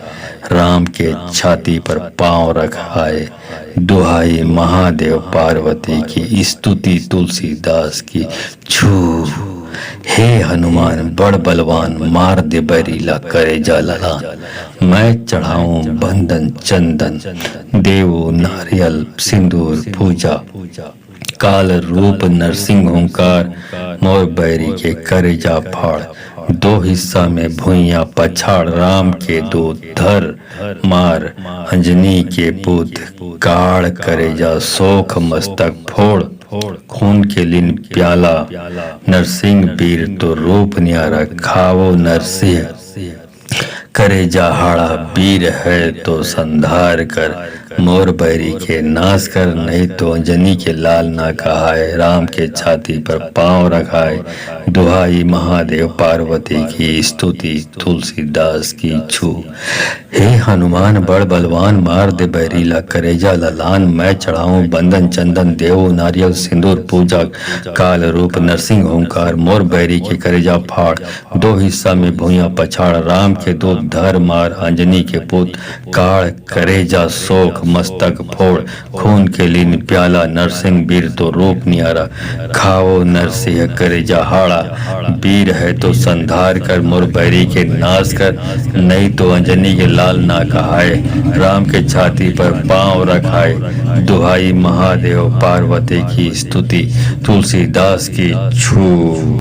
राम के छाती पर पांव रखाए, दुहाई महादेव पार्वती की स्तुति, तुलसीदास की छू। हे हनुमान बड़ बलवान, मार दे बैरीला करेजा ललान, मैं चढ़ाऊं बंदन चंदन देवो, नारियल सिंदूर पूजा, काल रूप नरसिंह ओंकार मोर बैरी के करेजा फाड़, दो हिस्सा में भुइयां पछाड़, राम के दूत धर मार, अंजनी के पुत काड़ करेजा सोख मस्तक फोड़, खून के लिन प्याला नरसिंह वीर तो रूप न्यारा, खावो नरसिंह करेजा हाड़ा, वीर है तो संधार कर, मोर बैरी के नाश कर, नहीं तो अंजनी के लाल ना कहाए, राम के छाती पर पांव रखाए, दुहाई महादेव पार्वती की स्तुति, तुलसीदास की छू। हे हनुमान बड़ बलवान, मार दे बैरीला करेजा ललान, मैं चढ़ाऊं बंदन चंदन देवो, नारियल सिंदूर पूजा, काल रूप नरसिंह ओंकार मोर बैरी के करेजा फाड़, दो हिस्सा में भुइयां पछाड़, राम के दूत धर मार, अंजनी के पुत काड़ करेजा सोख मस्तक फोड़, खून के लिन प्याला नरसिंह वीर तो रूप न्यारा, खाओ नरसिंह करेजा हाड़ा, वीर है तो संधार कर, मोर बैरी के नाश कर, नहीं तो अंजनी के लाल ना कहाए, राम के छाती पर पांव रखाए, दुहाई महादेव पार्वती की स्तुति, तुलसीदास की छू।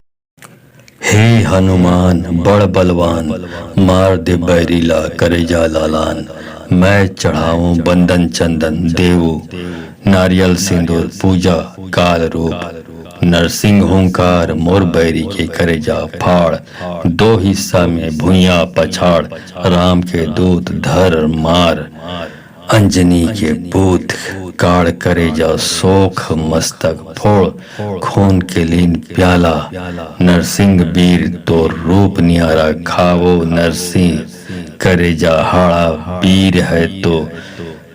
हे हनुमान बड़ बलवान, मार दे बैरीला करेजा लालान, मैं चढ़ाऊं बंदन चंदन देवो, नारियल सिंदूर पूजा, काल रूप नरसिंह ओंकार मोर बैरी के करेजा फाड़, दो हिस्सा में भुइयां पछाड़, राम के दूत धर मार, अंजनी के पूत काड़ करेजा सोख मस्तक फोड़, खून के लीन प्याला नरसिंह वीर तो रूप न्यारा, खावो नरसिंह करेजा हाड़ा, वीर है तो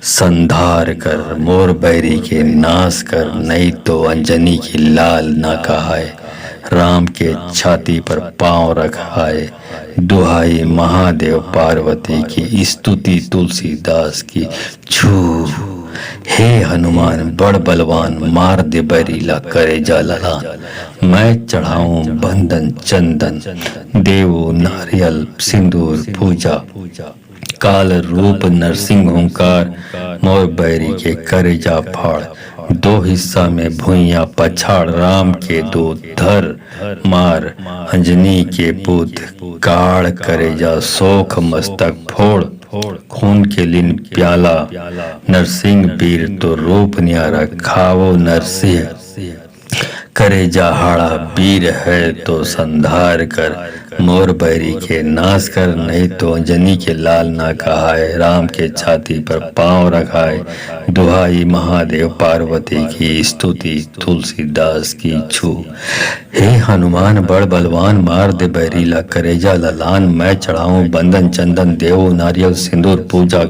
संधार कर, मोर बैरी के नाश कर, नहीं तो अंजनी की लाल ना कहाए, राम के छाती पर पांव रखाए, दुहाई महादेव पार्वती की स्तुति, तुलसीदास की छू। हे हनुमान बड़ बलवान, मार दे बैरीला करेजा ललान, मैं चढ़ाऊं बंदन चंदन देवो, नारियल सिंदूर पूजा, काल रूप नरसिंह ओंकार मोर बैरी के करेजा फाड़, दो हिस्सा में भुइयां पछाड़, राम के दूत धर मार अंजनी के पूत काढ़ करेजा शोक मस्तक फोड़ खून के लिन प्याला नरसिंह वीर तो रूप न्यारा खावो नरसिंह करे जहाड़ा वीर है तो संधार कर मोर बैरी के नाश कर नहीं तो अंजनी के लाल ना कहाए राम के छाती पर पांव रखाए दुहाई महादेव पार्वती की स्तुति तुलसीदास की छू हे हनुमान बड़ बलवान मार दे बैरीला करेजा ललान मैं चढ़ाऊं बंदन चंदन देव नारियल सिंदूर पूजा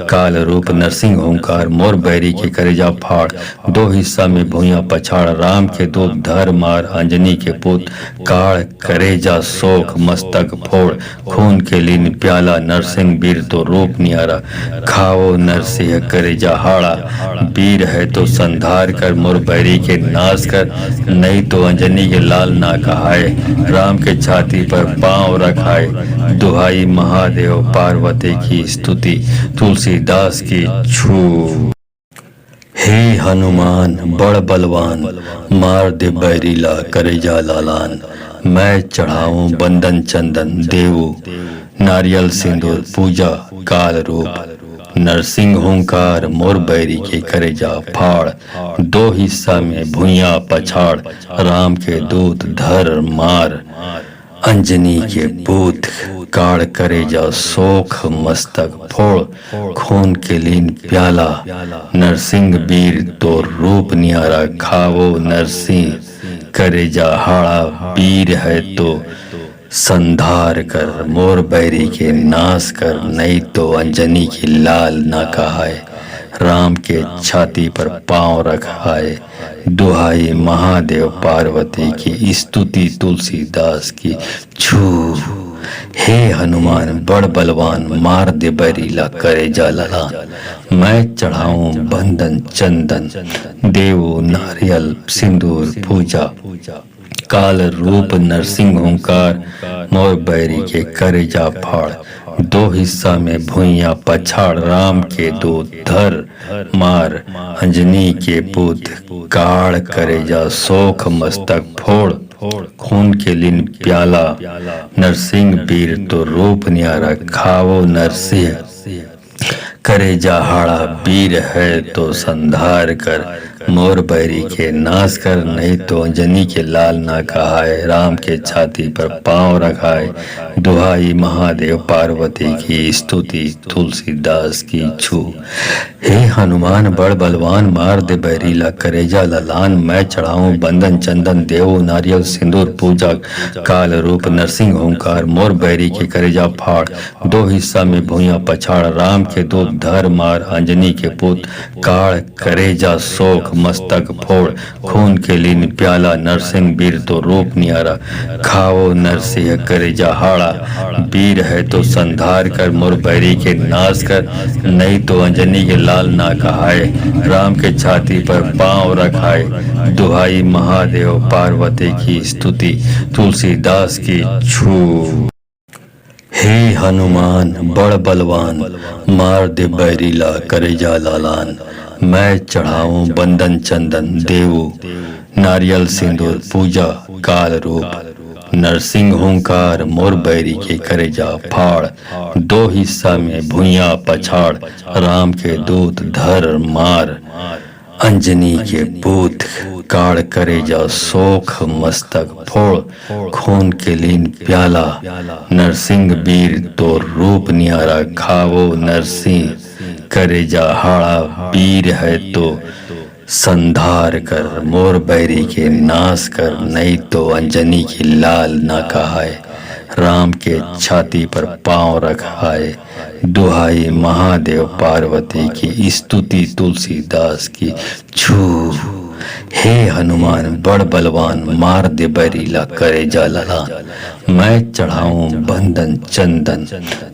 काल रूप नरसिंह ओंकार मोर बैरी के करेजा फाड़ दो हिस्सा में भूया पछाड़ राम के दूत धर मार अंजनी के पुत काड़ करेजा शोक मस्तक फोड़ खून के लिन प्याला नरसिंह वीर तो रूप नियारा खाओ नरसिंह करेजा हाड़ा वीर है तो संधार कर मोर बैरी के नाश कर नहीं तो अंजनी के लाल ना कहाए राम के छाती पर पांव रखाए दुहाई महादेव पार्वती की स्तुति तुलसीदास की छू हे हनुमान बड़ बलवान मार दे बैरीला करेजा लालान मैं चढ़ाऊं बंदन चंदन देवू नारियल सिंदूर पूजा काल रूप नरसिंह ओंकार मोर बैरी के करेजा फाड़ दो हिस्सा में भुइया पछाड़ राम के दूत धर मार अंजनी के पूत काड़ करेजा शोक मस्तक फोड़ खून के लीन प्याला नरसिंह वीर तो रूप नियारा खावो नरसिंह करेजा हाड़ा वीर है तो संधार कर मोर बैरी के नाश कर नहीं तो अंजनी की लाल ना कहाए राम के छाती पर पांव रखाए दुहाई महादेव पार्वती की स्तुति तुलसीदास की छू हे हनुमान बड़ बलवान मार दे बैरीला करेजा ललान मैं चढ़ाऊं बंदन चंदन देवो नारियल सिंदूर पूजा काल रूप नरसिंह ओंकार मोर बैरी के करेजा फाड़ दो हिस्सा में भुइया पछाड़ राम के दूत धर मार अंजनी के पुत काड़ करेजा शोक मस्तक फोड़ खून के लिन प्याला नरसिंह वीर तो रूप न्यारा खावो नरसिंह करेजा हाड़ा वीर है तो संधार कर मोर बैरी के नाश कर नहीं तो अंजनी के लाल ना कहाए राम के छाती पर पांव रखाए दुहाई महादेव पार्वती की स्तुति तुलसीदास की छू हे हनुमान बड़ बलवान मार दे बैरीला करेजा ललान मैं चढ़ाऊं बंदन चंदन देव नारियल सिंदूर पूजा काल रूप नरसिंह ओंकार मोर बैरी के करेजा फाड़ दो हिस्सा में भुइया पछाड़ राम के दूत धर मार अंजनी के पुत काड़ करेजा शोक मस्तक फोड़ खून के लिन प्याला नरसिंह वीर तो रूप नियारा खाओ नरसिंह करेजा हाड़ा वीर है तो संधार कर मोर बैरी के नाश कर नहीं तो अंजनी के लाल ना कहाए राम के छाती पर पांव रखाए दुहाई महादेव पार्वती की स्तुति तुलसीदास की छू हे हनुमान बड़ बलवान मार दे बैरीला करेजा लालान मैं चढ़ाऊं बंदन चंदन देवू नारियल सिंदूर पूजा काल रूप नरसिंह ओंकार मोर बैरी के करेजा फाड़ दो हिस्सा में भुइया पछाड़ राम के दूत धर मार अंजनी के पूत काड़ करेजा शोक मस्तक फोड़ खून के लीन प्याला नरसिंह वीर तो रूप नियारा खावो नरसिंह करेजा हाड़ा वीर है तो संधार कर मोर बैरी के नाश कर नहीं तो अंजनी की लाल ना कहाए राम के छाती पर पांव रखाए दुहाई महादेव पार्वती की स्तुति तुलसीदास की छू हे हनुमान बड़ बलवान मार दे बैरीला करेजा ललान मैं चढ़ाऊं बंदन चंदन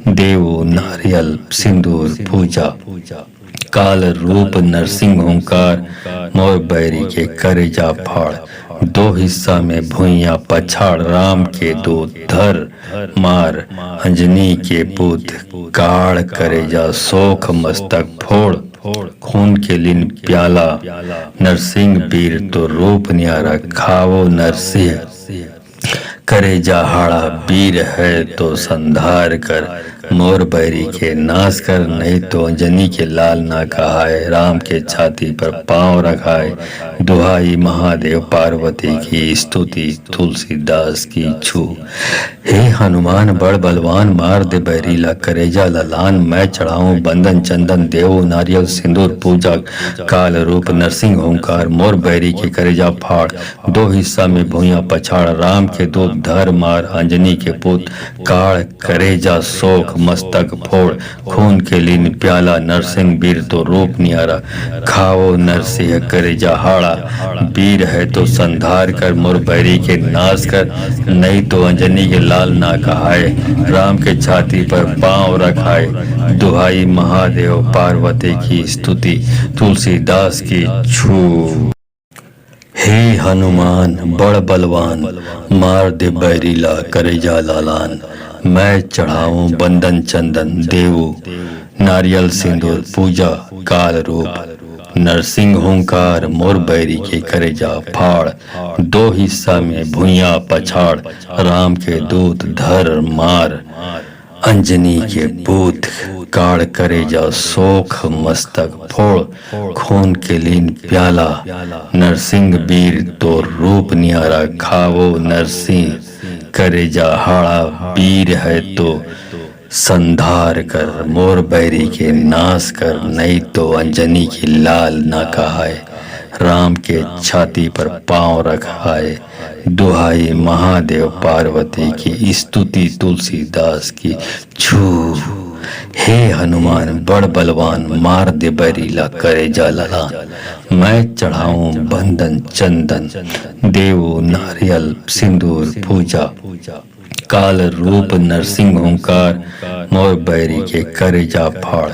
देवो नारियल सिंदूर पूजा काल रूप नरसिंह ओंकार मोर बैरी के करेजा फाड़ दो हिस्सा में भुइया पछाड़ राम के दूत धर मार अंजनी के पुत काड़ करेजा शोक मस्तक फोड़ खून के लिन प्याला नरसिंह वीर तो रूप नियारा खावो नरसिंह करे जाहाड़ा वीर है तो संधार कर, मोर बैरी के नाश कर, नहीं तो अंजनी के लाल ना कहाए, राम के छाती पर पांव रखाए, दुहाई महादेव पार्वती की स्तुति, तुलसीदास की छू। हे हनुमान बड़ बलवान, मार दे बैरीला करेजा ललान, मैं चढ़ाऊं बंदन चंदन देव नारियल सिंदूर पूजा, काल रूप नरसिंह ओंकार, मोर बैरी के करेजा फाड़, दो हिस्सा में भूया पछाड़, राम के दूत धर मार, अंजनी के पुत काड़, करेजा शोक मस्तक फोड़, खून के लीन प्याला, नरसिंह वीर तो रूप नियारा, खाओ नरसिंह करेजा हाड़ा, वीर है तो संधार कर, मोर बैरी के नाश कर, नहीं तो अंजनी के लाल ना कहाए, राम के छाती पर पांव रखाए, दुहाई महादेव पार्वती की स्तुति, तुलसीदास की छू। हे हनुमान बड़ बलवान, मार दे बैरीला करेजा लालान, मैं चढ़ाऊं बंदन चंदन देवू नारियल सिंदूर पूजा, काल रूप नरसिंह ओंकार, मोर बैरी के करेजा फाड़, दो हिस्सा में भुइयां पछाड़, राम के दूत धर मार, अंजनी के पूत काड़, करेजा शोक मस्तक फोड़, खून के लीन प्याला, नरसिंह वीर तो रूप नियारा, खाओ नरसिंह करेजा हाड़ा, वीर है तो संधार कर, मोर बैरी के नाश कर, नहीं तो अंजनी की लाल ना कहाए, राम के छाती पर पांव रखाए, दुहाई महादेव पार्वती की स्तुति, तुलसीदास की छू। हे हनुमान बड़ बलवान, मार दे बैरीला करेजा ललान, मैं चढ़ाऊं बंदन चंदन देवो नारियल सिंदूर पूजा, काल रूप नरसिंह ओंकार, मोर बैरी के करेजा फाड़,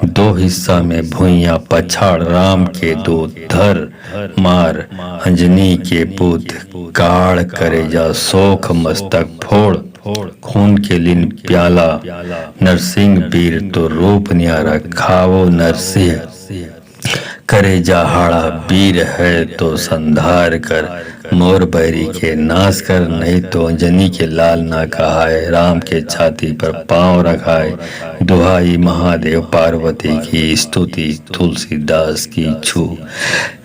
दो हिस्सा में भुइयां पछाड़, राम के दूत धर मार, अंजनी के पुत काड़, करेजा शोक मस्तक फोड़, खून के लीन प्याला, नरसिंह वीर तो रूप नियारा, खाओ नरसिंह करेजा हाड़ा, वीर है तो संधार कर, मोर बैरी के नाश कर, नहीं तो अंजनी के लाल ना कहाए, राम के छाती पर पांव रखाए, दुहाई महादेव पार्वती की स्तुति, तुलसीदास की छू।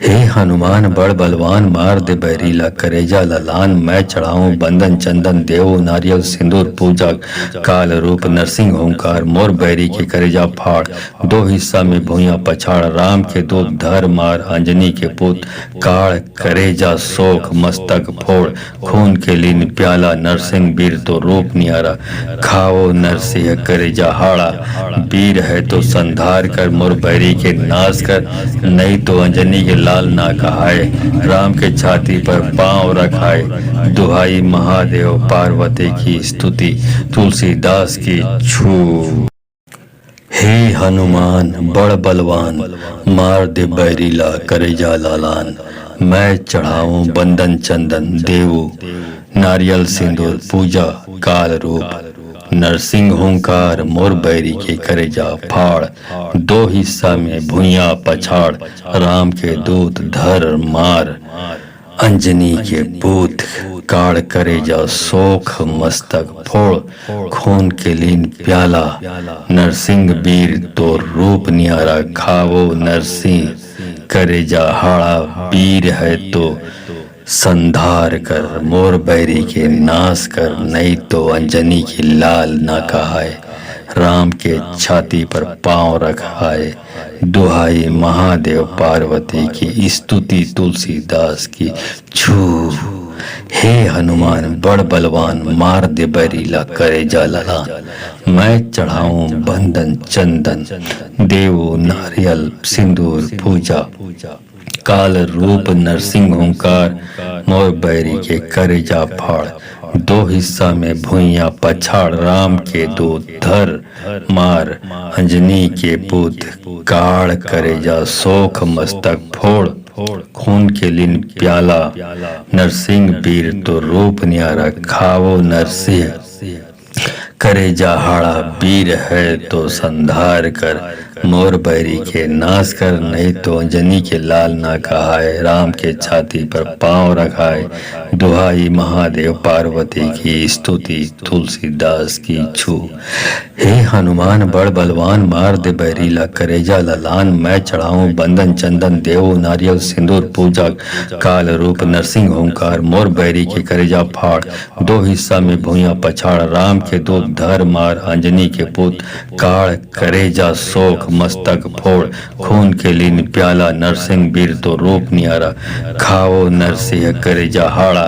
हे हनुमान बड़ बलवान, मार दे बैरीला करेजा ललान, मैं चढ़ाऊं बंदन चंदन देव नारियल सिंदूर पूजा, काल रूप नरसिंह ओंकार, मोर बैरी के करेजा फाड़, दो हिस्सा में भुइयां पछाड़, राम के दूत धर मार, अंजनी के पुत काड़, करेजा शोक मस्तक फोड़, खून के लीन प्याला, नरसिंह वीर तो रूप नियारा, खाओ नरसिंह करेजा हाड़ा, वीर है तो संधार कर, मोर बैरी के नाश कर, नहीं तो अंजनी के लाल ना कहाए, राम के छाती पर पांव रखाए, दुहाई महादेव पार्वती की स्तुति, तुलसीदास की छू। हे हनुमान बड़ बलवान, मार दे बैरीला करेजा लालान, मैं चढ़ाऊं बंदन चंदन देवू नारियल सिंदूर पूजा, काल रूप नरसिंह ओंकार, मोर बैरी के करेजा फाड़, दो हिस्सा में भुइयां पछाड़, राम के दूत धर मार, अंजनी के पूत काड़, करेजा शोक मस्तक फोड़, खून के लीन प्याला, नरसिंह वीर तो रूप नियारा, खाओ नरसिंह करेजा हाड़ा, वीर है तो संधार कर, मोर बैरी के नाश कर, नहीं तो अंजनी की लाल ना कहाए, राम के छाती पर पांव रखाए, दुहाई महादेव पार्वती की स्तुति, तुलसीदास की छू। हे हनुमान बड़ बलवान, मार दे बैरीला करेजा ललान, मैं चढ़ाऊं बंदन चंदन देवो नारियल सिंदूर पूजा, काल रूप नरसिंह ओंकार, मोर बैरी के करेजा फाड़, दो हिस्सा में भुइयां पछाड़, राम के दूत धर मार, अंजनी के पुत काड़, करेजा शोक मस्तक फोड़, खून के लीन प्याला, नरसिंह वीर तो रूप नियारा, खाओ नरसिंह करे जहाड़ा वीर है तो संधार कर, मोर बैरी के नाश कर, नहीं तो अंजनी के लाल ना कहाए, राम के छाती पर पांव रखाए, दुहाई महादेव पार्वती की स्तुति, तुलसीदास की छू। हे हनुमान बड़ बलवान, मार दे बैरीला करेजा ललान, मैं चढ़ाऊं बंदन चंदन देवो, नारियल सिंदूर पूजा काल रूप, नरसिंह ओंकार मोर बैरी के करेजा फाड़, दो हिस्सा में भूया पछाड़, राम के दूत धर मार, अंजनी के पुत काड़ करेजा शोक मस्तक फोड़, खून के लीन प्याला, नरसिंह वीर तो रूप नियारा, खाओ नरसिंह करेजा हाड़ा,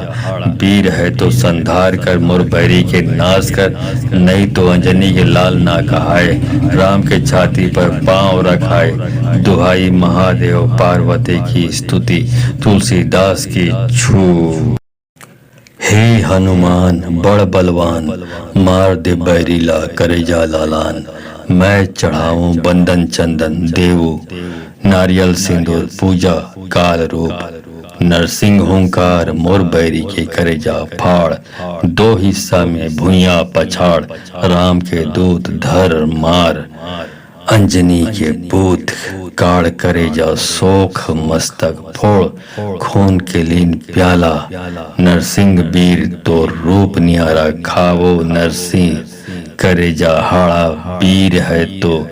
वीर है तो संधार कर, मोर बैरी के नाश कर, नहीं तो अंजनी के लाल ना कहाए, राम के छाती पर पांव रखाए, दुहाई महादेव पार्वती की स्तुति, तुलसीदास की छू। हे हनुमान बड़ बलवान, मार दे बैरीला करेजा लालान, मैं चढ़ाऊं बंदन चंदन देवो, नारियल सिंदूर पूजा काल रूप, नरसिंह ओंकार मोर बैरी के करेजा फाड़, दो हिस्सा में भूया पछाड़, राम के दूत धर मार, अंजनी के पूत काड़ करेजा शोक मस्तक फोड़, खून के लीन प्याला, नरसिंह वीर तो रूप नियारा, खावो नरसिंह करेजा हाड़ा, वीर है तो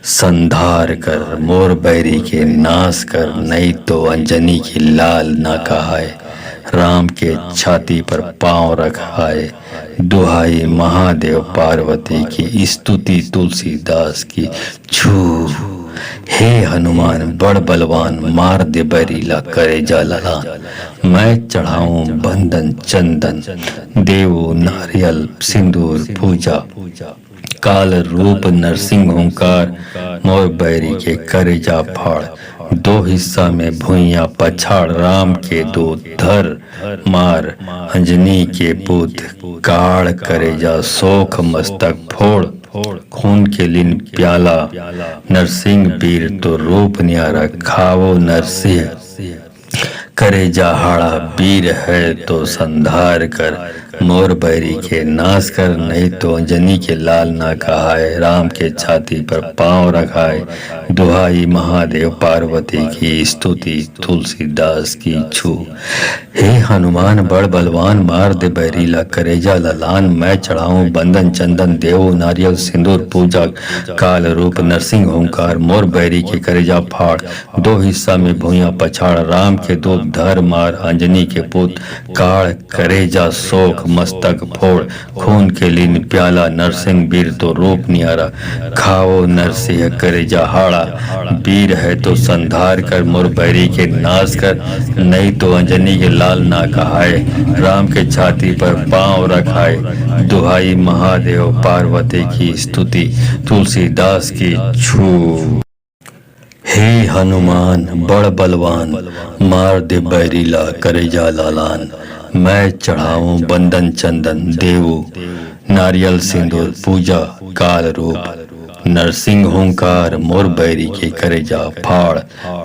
संधार कर, मोर बैरी के नाश कर, नहीं तो अंजनी की लाल ना कहाए, राम के छाती पर पांव रखाए, दुहाई महादेव पार्वती की स्तुति, तुलसीदास की छू। हे हनुमान बड़ बलवान, मार दे बैरीला करेजा ललान, मैं चढ़ाऊं बंदन चंदन देवो, नारियल सिंदूर पूजा काल रूप, नरसिंह ओंकार मोर बैरी के करेजा फाड़, दो हिस्सा में भूया पछाड़, राम के दूत धर मार, अंजनी के पुत काड़ करेजा शोक मस्तक फोड़, खून के लीन प्याला, नरसिंह वीर तो रूप नियारा, खावो नरसिंह करेजा हाड़ा, वीर है तो संधार कर, मोर बैरी के नाश कर, नहीं तो अंजनी के लाल ना कहाए, राम के छाती पर पांव रखाए, दुहाई महादेव पार्वती की स्तुति, तुलसीदास की छू। हे हनुमान बड़ बलवान, मार दे बैरीला करेजा ललान, मैं चढ़ाऊं बंदन चंदन देवो, नारियल सिंदूर पूजा काल रूप, नरसिंह ओंकार मोर बैरी के करेजा फाड़, दो हिस्सा में भूया पछाड़, राम के दूत धर मार, अंजनी के पुत काड़ करेजा शोक मस्तक फोड़, खून के लीन प्याला, नरसिंह वीर तो रूप नियारा, खाओ नरसिंह करेजा हाड़ा, वीर है तो संधार कर, मोर बैरी के नाश कर, नहीं तो अंजनी के लाल ना कहाए, राम के छाती पर पांव रखाए, दुहाई महादेव पार्वती की स्तुति, तुलसीदास की छू। हे हनुमान बड़ बलवान, मार दे बैरीला करेजा लालान, मैं चढ़ाऊं बंदन चंदन देवो, नारियल सिंदूर पूजा काल रूप, नरसिंह ओंकार मोर बैरी के करेजा फाड़,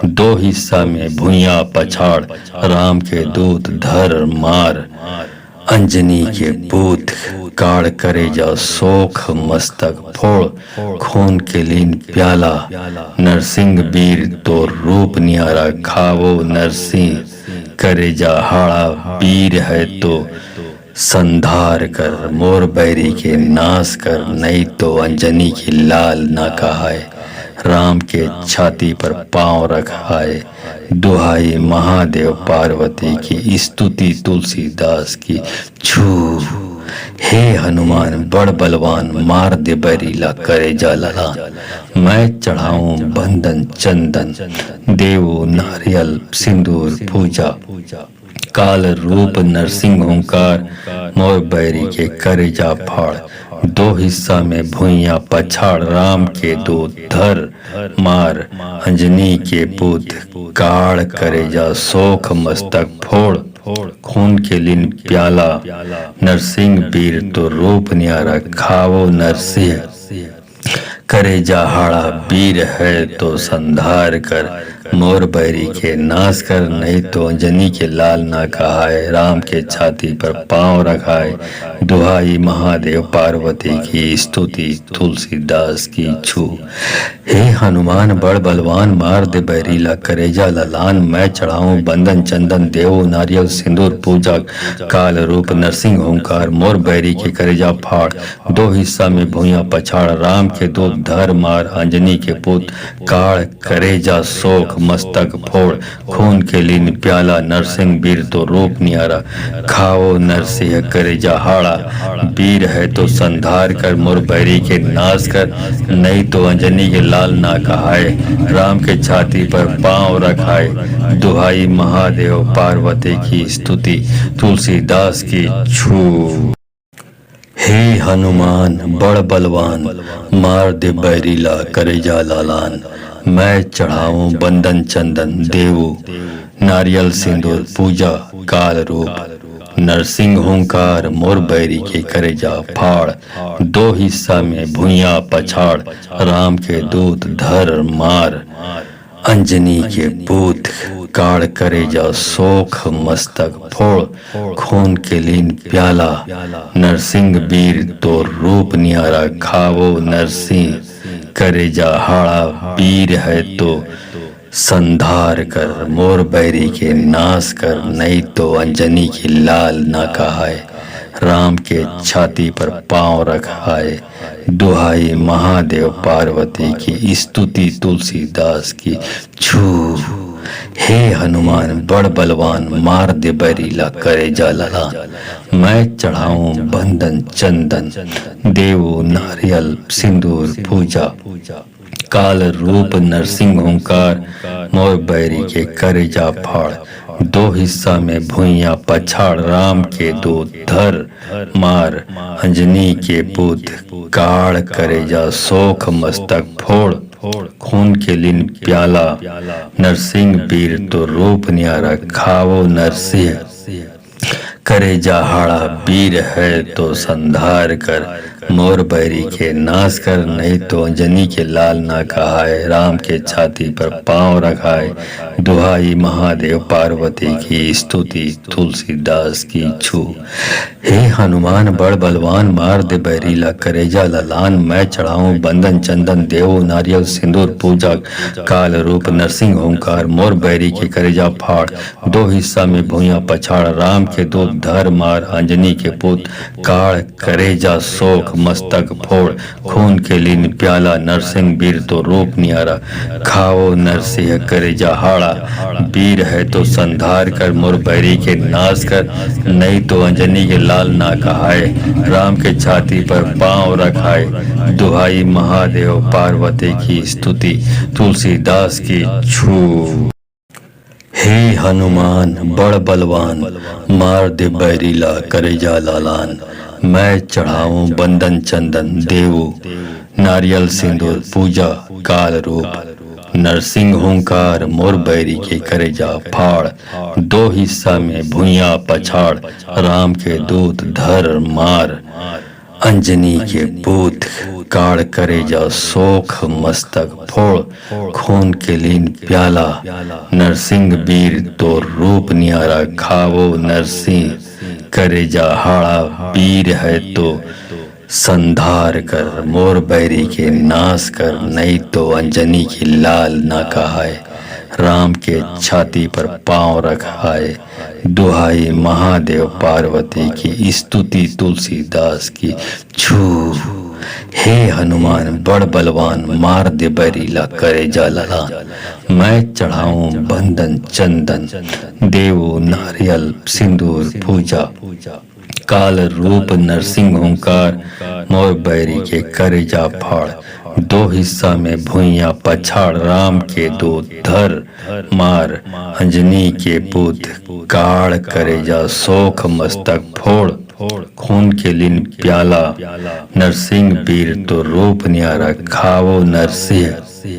दो हिस्सा में भूया पछाड़, राम के दूत धर मार, अंजनी के पूत काड़ करेजा शोक मस्तक फोड़, खून के लीन प्याला, नरसिंह वीर तो रूप नियारा, खावो नरसिंह करेजा हाड़ा, वीर है तो संधार कर, मोर बैरी के नाश कर, नहीं तो अंजनी की लाल ना कहाए, राम के छाती पर पांव रखाए, दुहाई महादेव पार्वती की स्तुति, तुलसीदास की छू। हे हनुमान बड़ बलवान, मार दे बैरीला करेजा ललान, मैं चढ़ाऊं बंदन चंदन देवो, नारियल सिंदूर पूजा काल रूप, नरसिंह ओंकार मोर बैरी के करेजा फाड़, दो हिस्सा में भूया पछाड़, राम के दूत धर मार, अंजनी के पुत काड़ करेजा शोक मस्तक फोड़, खून के लीन प्याला, नरसिंह वीर तो रूप नियारा, खावो नरसिंह करे जहाड़ा वीर है तो संधार कर, मोर बैरी के नाश कर, नहीं तो अंजनी के लाल ना कहाए, राम के छाती पर पांव रखाए, दुहाई महादेव पार्वती की स्तुति, तुलसीदास की छू। हे हनुमान बड़ बलवान, मार दे बैरीला करेजा ललान, मैं चढ़ाऊं बंदन चंदन देवो नारियल सिंदूर पूजा, काल रूप नरसिंह ओंकार, मोर बैरी के करेजा फाड़, दो हिस्सा में भूया पछाड़, राम के दूत धर मार, अंजनी के पुत काड़, करेजा शोक मस्तक फोड़, खून के लीन प्याला, नरसिंह वीर तो रूप नियारा, खाओ नरसिंह करेजा हाड़ा, वीर है तो संधार कर, मोर बैरी के नाश कर, नहीं तो अंजनी के लाल ना कहाए, राम के छाती पर पांव रखाए, दुहाई महादेव पार्वती की स्तुति, तुलसीदास की छू। हे हनुमान बड़ बलवान, मार दे बैरीला करेजा लालान, मैं चढ़ाऊं बंदन चंदन देवो नारियल सिंदूर पूजा, काल रूप नरसिंह ओंकार, मोर बैरी के करेजा फाड़, दो हिस्सा में भूया पछाड़, राम के दूत धर मार, अंजनी के पूत काड़, करेजा शोक मस्तक फोड़, खून के लीन प्याला, नरसिंह वीर तो रूप नियारा, खावो नरसिंह करेजा हाड़ा, वीर है तो संधार कर, मोर बैरी के नाश कर, नहीं तो अंजनी की लाल ना कहाए, राम के छाती पर पांव रखाए, दुहाई महादेव पार्वती की स्तुति, तुलसीदास की छू। हे हनुमान बड़ बलवान, मार दे बैरीला करेजा ललान, मैं चढ़ाऊं बंदन चंदन देवो नारियल सिंदूर पूजा, काल रूप नरसिंह ओंकार, मोर बैरी के करेजा फाड़, दो हिस्सा में भूया पछाड़, राम के दूत धर मार, अंजनी के पुत काड़, करेजा शोक मस्तक फोड़, खून के लीन प्याला, नरसिंह वीर तो रूप नियारा, खावो नरसिंह करेजा हाड़ा, वीर है तो संधार कर, मोर बैरी के नाश कर, नहीं तो अंजनी के लाल ना कहाए, राम के छाती पर पांव रखाए, दुहाई महादेव पार्वती की स्तुति, तुलसीदास की छू। हे हनुमान बड़ बलवान, मार दे बैरीला करेजा ललान, मैं चढ़ाऊं बंदन चंदन देवो नारियल सिंदूर पूजा, काल रूप नरसिंह ओंकार, मोर बैरी के करेजा फाड़, दो हिस्सा में भूया पछाड़, राम के दूत धर मार, अंजनी के पुत काड़, करेजा शोक मस्तक फोड़, खून के लीन प्याला, नरसिंह वीर तो रूप नियारा, खाओ नरसिंह करेजा हाड़ा, वीर है तो संधार कर, मोर बैरी के नाश कर, नहीं तो अंजनी के लाल ना कहाए, राम के छाती पर पांव रखाए, दुहाई महादेव पार्वती की स्तुति, तुलसीदास की छू। हे हनुमान बड़ बलवान, मार दे बैरीला करेजा लालान, मैं चढ़ाऊं बंदन चंदन देवो नारियल सिंदूर पूजा, काल रूप नरसिंह ओंकार, मोर बैरी के करेजा फाड़, दो हिस्सा में भूया पछाड़, राम के दूत धर मार, अंजनी के पूत काड़, करेजा शोक मस्तक फोड़, खून के लीन प्याला, नरसिंह वीर तो रूप नियारा, खावो नरसिंह करेजा हाड़ा, वीर है तो संधार कर, मोर बैरी के नाश कर, नहीं तो अंजनी की लाल ना कहाए, राम के छाती पर पांव रखाए, दुहाई महादेव पार्वती की स्तुति, तुलसीदास की छू। हे हनुमान बड़ बलवान, मार दे बैरीला करेजा ललान, मैं चढ़ाऊं बंदन चंदन देवो नारियल सिंदूर पूजा, काल रूप नरसिंह ओंकार, मोर बैरी के करेजा फाड़, दो हिस्सा में भूया पछाड़, राम के दूत धर मार, अंजनी के पुत काड़, करेजा शोक मस्तक फोड़, खून के लीन प्याला, नरसिंह वीर तो रूप नियारा, खावो नरसिंह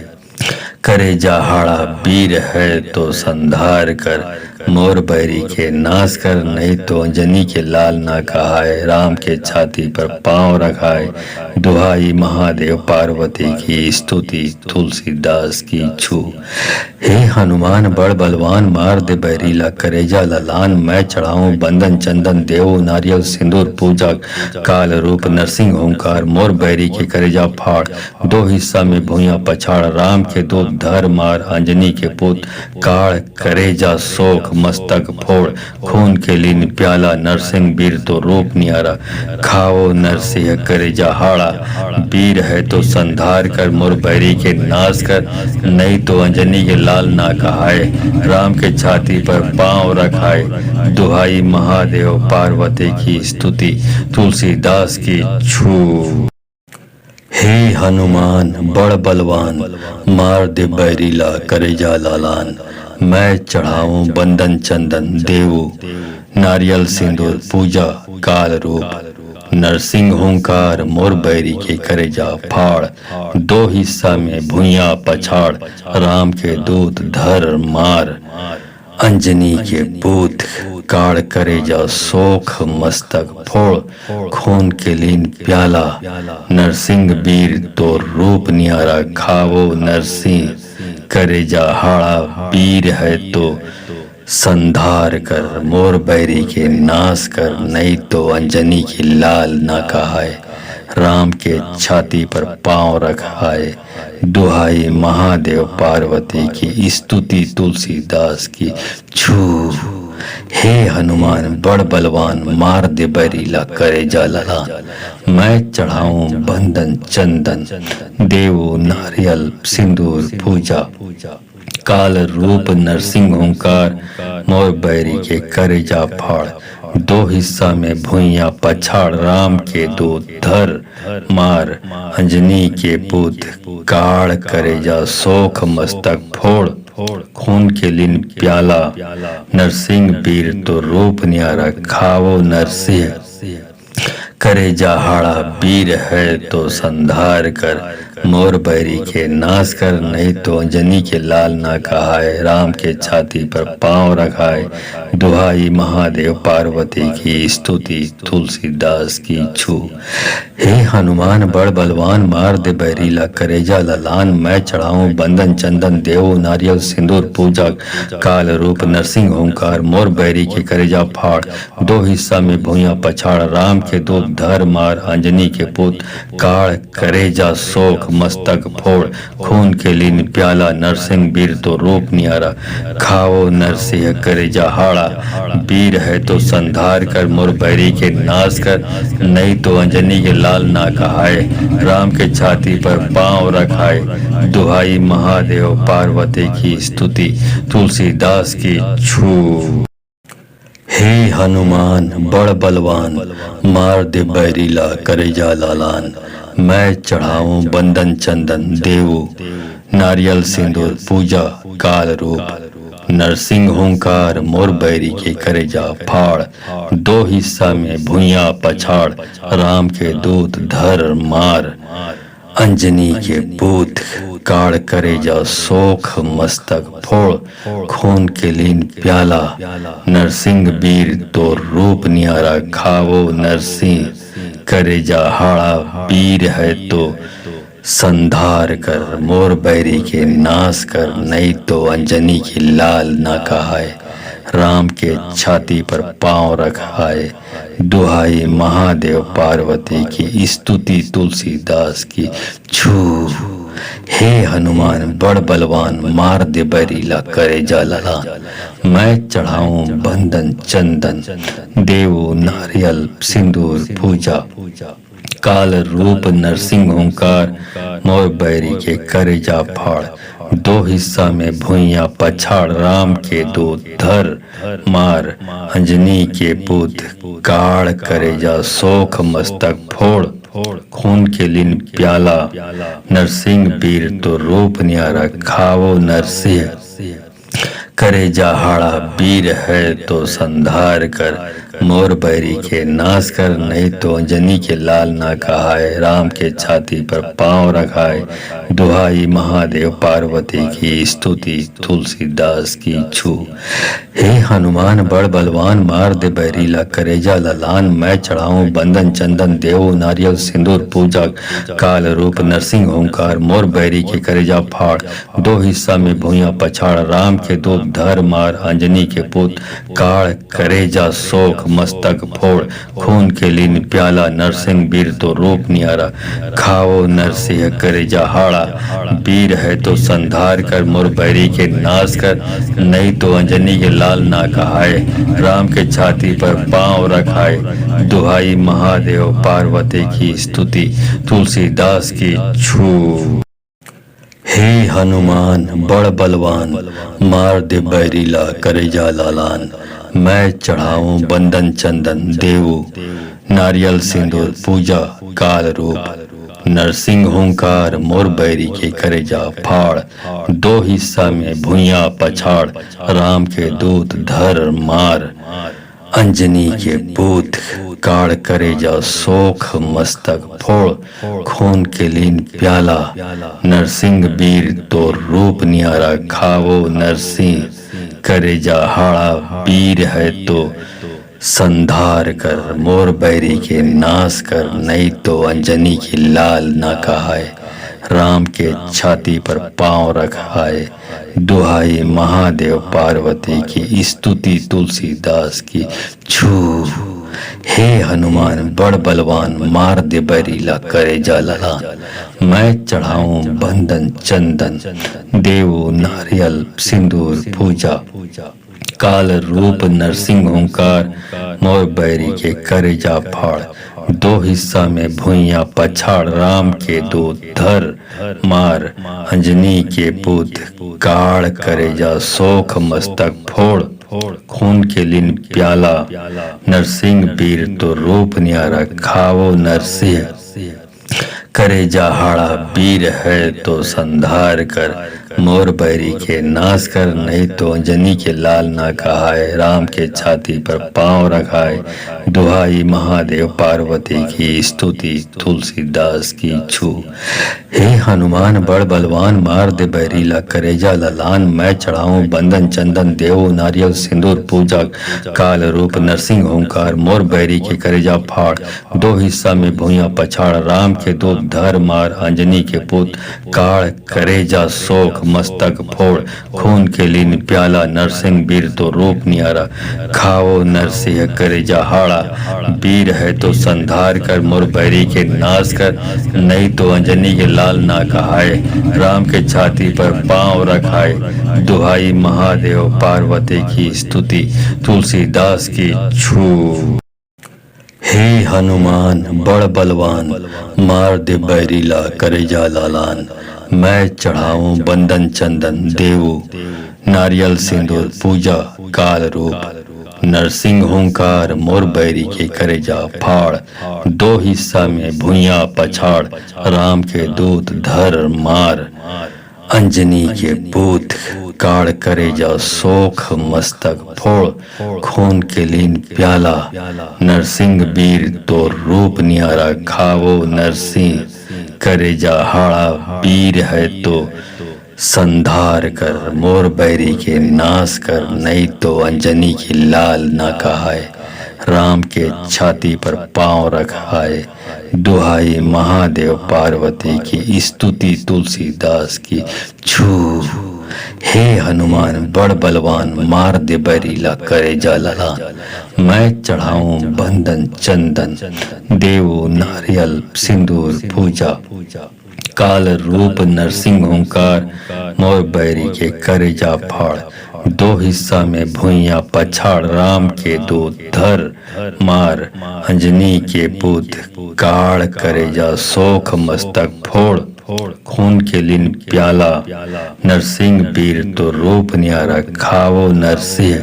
करेजा हाड़ा, वीर है तो संधार कर, मोर बैरी के नाश कर, नहीं तो अंजनी के लाल ना कहाए। राम के छाती पर पांव रखाए, दुहाई महादेव पार्वती की स्तुति तुलसीदास की छू। हे हनुमान बड़ बलवान, मार दे बैरीला करेजा ललान। मैं चढ़ाऊं बंदन चंदन, देव नारियल सिंदूर पूजा काल रूप नरसिंह ओंकार। मोर बैरी के करेजा फाड़, दो हिस्सा में भूया पछाड़। राम के दूत धर मार, अंजनी के पुत काड़ करेजा शोक मस्तक फोड़। खून के लीन प्याला, नरसिंह वीर तो रूप नियारा। खाओ नरसिंह करेजा हाड़ा, वीर है तो संधार कर। मोर बैरी के नाश कर, नहीं तो अंजनी के लाल ना कहाए। राम के छाती पर पांव रखाए, दुहाई महादेव पार्वती की स्तुति तुलसीदास की छू। हे हनुमान बड़ बलवान, मार दे बैरीला करेजा लालान। मैं चढ़ाऊं बंदन चंदन, देवू नारियल सिंदूर पूजा काल रूप नरसिंह ओंकार। मोर बैरी के करेजा फाड़, दो हिस्सा में भूया पछाड़। राम के दूत धर मार, अंजनी के पूत काड़ करेजा शोक मस्तक फोड़। खून के लीन प्याला, नरसिंह वीर तो रूप नियारा। खावो नरसिंह करेजा हाड़ा, वीर है तो संधार कर। मोर बैरी के नाश कर, नहीं तो अंजनी की लाल ना कहाए। राम के छाती पर पांव रखाए, दुहाई महादेव पार्वती की स्तुति तुलसीदास की छू। हे हनुमान बड़ बलवान, मार दे बैरीला करेजा ललान। मैं चढ़ाऊं बंदन चंदन, देवो नारियल सिंदूर पूजा काल रूप नरसिंह ओंकार। मोर बैरी के करेजा फाड़, दो हिस्सा में भूया पछाड़। राम के दूत धर मार, अंजनी के पुत काड़ करेजा शोक मस्तक फोड़। खून के लीन प्याला, नरसिंह वीर तो रूप नियारा। खावो नरसिंह करेजा हाड़ा, वीर है तो संधार कर। मोर बैरी के नाश कर, नहीं तो अंजनी के लाल ना कहाए। राम के छाती पर पांव रखाए, दुहाई महादेव पार्वती की स्तुति तुलसीदास की छू। हे हनुमान बड़ बलवान, मार दे बैरीला करेजा ललान। मैं चढ़ाऊं बंदन चंदन, देव नारियल सिंदूर पूजा काल रूप नरसिंह ओंकार। मोर बैरी के करेजा फाड़, दो हिस्सा में भूया पछाड़। राम के दूत धर मार, अंजनी के पुत काड़ करेजा शोक मस्तक फोड़। खून के लीन प्याला, नरसिंह वीर तो रूप नियारा। खाओ नरसिंह करेजा हाड़ा, वीर है तो संधार कर। मोर बैरी के नाश कर, नहीं तो अंजनी के लाल ना कहाए। राम के छाती पर पांव रखाए, दुहाई महादेव पार्वती की स्तुति तुलसीदास की छू। हे हनुमान बड़ बलवान, मार दे बैरीला करेजा लालान। मैं चढ़ाऊं बंदन चंदन, देवू नारियल सिंदूर पूजा काल रूप नरसिंह ओंकार। मोर बैरी के करेजा फाड़, दो हिस्सा में भूया पछाड़। राम के दूत धर मार, अंजनी के पूत काड़ करेजा शोक मस्तक फोड़। खून के लीन प्याला, नरसिंह वीर तो रूप नियारा। खावो नरसिंह करेजा हाड़ा, वीर है तो संधार कर। मोर बैरी के नाश कर, नहीं तो अंजनी की लाल ना कहाए। राम के छाती पर पांव रखाए, दुहाई महादेव पार्वती की स्तुति तुलसीदास की छू। हे हनुमान बड़ बलवान, मार दे बैरीला करेजा ललान। मैं चढ़ाऊं बंदन चंदन, देवो नारियल सिंदूर पूजा काल रूप नरसिंह ओंकार। मोर बैरी के करेजा फाड़, दो हिस्सा में भूया पछाड़। राम के दूत धर मार, अंजनी के पुत काड़ करेजा शोक मस्तक फोड़। खून के लीन प्याला, नरसिंह वीर तो रूप नियारा। खावो नरसिंह करेजा हाड़ा, वीर है तो संधार कर। मोर बैरी के नाश कर, नहीं तो अंजनी के लाल ना कहाए। राम के छाती पर पांव रखाए, दुहाई महादेव पार्वती की स्तुति तुलसीदास की छू। हे हनुमान बड़ बलवान, मार दे बैरीला करेजा ललान। मैं चढ़ाऊं बंदन चंदन, देव नारियल सिंदूर पूजा, काल रूप नरसिंह ओंकार। मोर बैरी के करेजा फाड़, दो हिस्सा में भूया पछाड़। राम के दूत धर मार, अंजनी के पुत काड़। करेजा शोक मस्तक फोड़, खून के लीन प्याला। नरसिंह वीर तो रूप नियारा, खाओ नरसिंह करेजा हाड़ा। वीर है तो संधार कर, मोर बैरी के नाश कर, नहीं तो अंजनी के लाल ना कहाए। राम के छाती पर पांव रखाए, दुहाई महादेव पार्वती की स्तुति तुलसीदास की छू। हे हनुमान बड़ बलवान, मार दे बैरीला करेजा लालान। मैं चढ़ाऊं बंदन चंदन, देवू नारियल सिंदूर पूजा, काल रूप नरसिंह ओंकार। मोर बैरी के करेजा फाड़, दो हिस्सा में भूया पछाड़। राम के दूत धर मार, अंजनी के पूत काड़। करेजा शोक मस्तक फोड़, खून के लीन प्याला। नरसिंह वीर तो रूप नियारा, खाओ नरसिंह करेजा हाड़ा। वीर है तो संधार कर, मोर बैरी के नाश कर, नहीं तो अंजनी की लाल ना कहाए। राम के छाती पर पांव रखाए, दुहाई महादेव पार्वती की स्तुति तुलसीदास की छू। हे हनुमान बड़ बलवान, मार दे बैरीला करेजा ललान। मैं चढ़ाऊं बंदन चंदन, देवो नारियल सिंदूर पूजा, काल रूप नरसिंह ओंकार। मोर बैरी के करेजा फाड़, दो हिस्सा में भूया पछाड़। राम के दूत धर मार, अंजनी के पुत काड़। करेजा शोक मस्तक फोड़, खून के लीन प्याला। नरसिंह वीर तो रूप नियारा, खाओ नरसिंह करेजा हाड़ा। वीर है तो संधार कर, मोर बैरी के नाश कर, नहीं तो अंजनी के लाल ना कहाए। राम के छाती पर पांव रखाए, दुहाई महादेव पार्वती की स्तुति तुलसीदास की छू। हे हनुमान बड़ बलवान, मार दे बैरीला करेजा ललान। मैं चढ़ाऊं बंदन चंदन, देव नारियल सिंदूर पूजा, काल रूप नरसिंह ओंकार। मोर बैरी के करेजा फाड़, दो हिस्सा में भूया पछाड़। राम के दूत धर मार, अंजनी के पुत काड़। करेजा शोक मस्तक फोड़, खून के लीन प्याला। नरसिंह वीर तो रूप नियारा, खाओ नरसिंह करेजा हाड़ा। वीर है तो संधार कर, मोर बैरी के नाश कर, नहीं तो अंजनी के लाल ना कहाए। राम के छाती पर पांव रखाए, दुहाई महादेव पार्वती की स्तुति तुलसीदास की छू। हे हनुमान बड़ बलवान, मार दे बैरीला करेजा लालान। मैं चढ़ाऊं बंदन चंदन, देवू नारियल सिंदूर पूजा, काल रूप नरसिंह ओंकार। मोर बैरी के करेजा फाड़, दो हिस्सा में भूया पछाड़। राम के दूत धर मार, अंजनी के पूत काड़। करेजा शोक मस्तक फोड़, खून के लीन प्याला। नरसिंह वीर तो रूप नियारा, खाओ नरसिंह करेजा हाड़ा। वीर है तो संधार कर, मोर बैरी के नाश कर, नहीं तो अंजनी की लाल ना कहाए। राम के छाती पर पांव रखाए, दुहाई महादेव पार्वती की स्तुति तुलसीदास की छू। हे हनुमान बड़ बलवान, मार दे बैरीला करेजा ललान। मैं चढ़ाऊं बंदन चंदन, देवो नारियल सिंदूर पूजा, काल रूप नरसिंह ओंकार। मोर बैरी के करेजा फाड़, दो हिस्सा में भूया पछाड़। राम के दूत धर मार, अंजनी के पुत काड़। करेजा शोक मस्तक फोड़, खून के लीन प्याला। नरसिंह वीर तो रूप नियारा, खाओ नरसिंह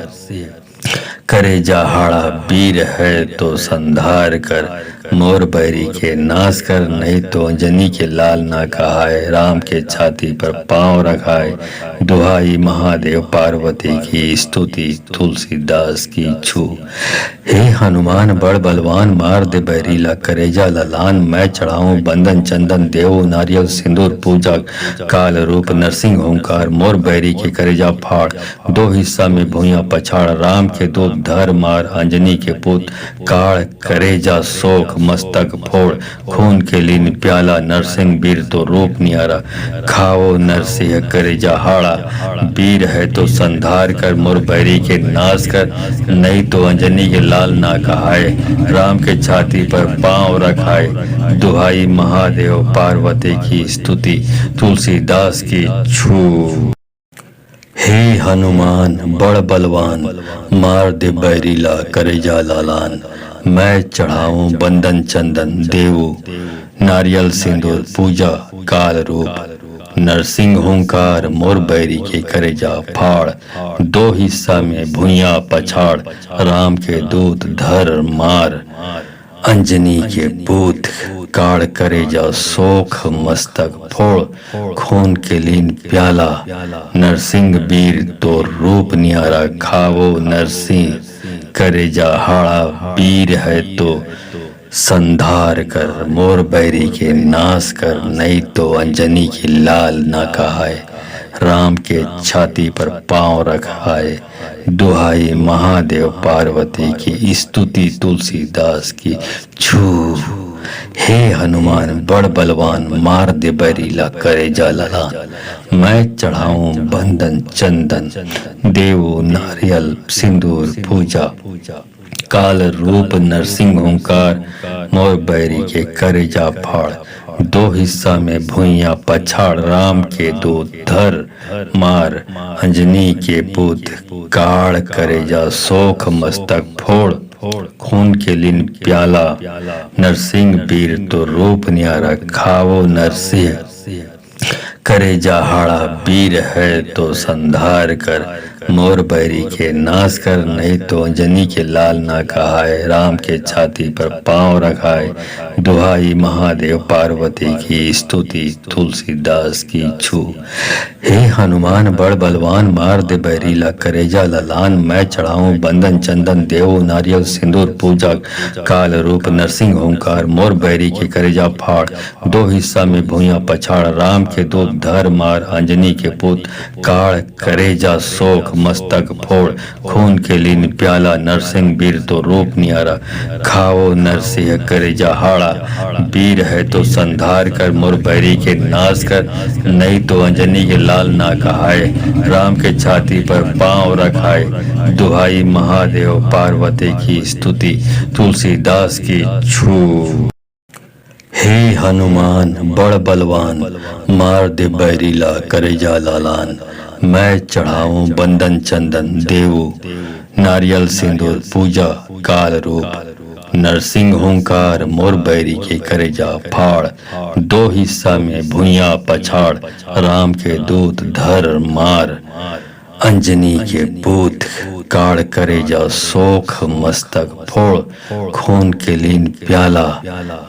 करेजा हाड़ा। वीर है तो संधार कर, मोर बैरी के नाश कर, नहीं तो अंजनी के लाल ना कहाए। राम के छाती पर पांव रखाए, दुहाई महादेव पार्वती की स्तुति तुलसीदास की छू। हे हनुमान बड़ बलवान, मार दे बैरीला करेजा ललान। मैं चढ़ाऊं बंदन चंदन, देव नारियल सिंदूर पूजा, काल रूप नरसिंह ओंकार। मोर बैरी के करेजा फाड़, दो हिस्सा में भूया पछाड़। राम के दूत धर मार, अंजनी के पुत काड़ करेजा शोक मस्तक फोड़। खून के लीन प्याला, नरसिंह वीर तो रूप नियारा। खाओ नरसिंह करेजा हाड़ा, वीर है तो संधार कर। मोर बैरी के नाश कर, नहीं तो अंजनी के लाल ना कहाए। राम के छाती पर पांव रखाए, दुहाई महादेव पार्वती की स्तुति तुलसीदास की छू। हे हनुमान बड़ बलवान, मार दे बैरीला करेजा लालान। मैं चढ़ाऊं बंदन चंदन, देवू नारियल सिंदूर पूजा, काल रूप नरसिंह ओंकार। मोर बैरी के करेजा फाड़, दो हिस्सा में भुइयां पछाड़। राम के दूत धर मार, अंजनी के पूत काड़ करेजा शोक मस्तक फोड़। खून के लीन प्याला, नरसिंह वीर तो रूप नियारा। खावो नरसिंह करेजा हाड़ा, वीर है तो संधार कर। मोर बैरी के नाश कर, नहीं तो अंजनी की लाल ना कहाए। राम के छाती पर पांव रखाए, दुहाई महादेव पार्वती की स्तुति तुलसीदास की छू। हे हनुमान बड़ बलवान, मार दे बैरीला करेजा ललान। मैं चढ़ाऊं बंदन चंदन, देवो नारियल सिंदूर पूजा, काल रूप नरसिंह ओंकार। मोर बैरी के करेजा फाड़, दो हिस्सा में भुइयां पछाड़। राम के दूत धर मार, अंजनी के पुत काड़ करेजा शोक मस्तक फोड़। खून के लीन प्याला, नरसिंह वीर तो रूप नियारा। खावो नरसिंह करेजा हाड़ा, वीर है तो संधार कर। मोर बैरी के नाश कर, नहीं तो अंजनी के लाल ना कहाए। राम के छाती पर पांव रखाए, दुहाई महादेव पार्वती की स्तुति तुलसीदास की छू। हे हनुमान बड़ बलवान, मार दे बैरीला करेजा ललान। मैं चढ़ाऊं बंदन चंदन, देव नारियल सिंदूर पूजा, काल रूप नरसिंह ओंकार। मोर बैरी के करेजा फाड़, दो हिस्सा में भुइयां पछाड़। राम के दूत धर मार, अंजनी के पुत काड़ करेजा शोक मस्तक फोड़। खून के लीन प्याला, नरसिंह वीर तो रूप नियारा। खाओ नरसिंह करेजा हाड़ा, वीर है तो संधार कर। मोर बैरी के नाश कर, नहीं तो अंजनी के लाल ना कहाए। राम के छाती पर पांव रखाए, दुहाई महादेव पार्वती की स्तुति तुलसीदास की छू। हे हनुमान बड़ बलवान, मार दे बैरीला करेजा लालान। मैं चढ़ाऊं बंदन चंदन, देवू नारियल सिंदूर पूजा, काल रूप नरसिंह ओंकार। मोर बैरी के करेजा फाड़, दो हिस्सा में भुइयां पछाड़। राम के दूत धर मार, अंजनी के पूत काड़ करेजा शोक मस्तक फोड़। खून के लीन प्याला,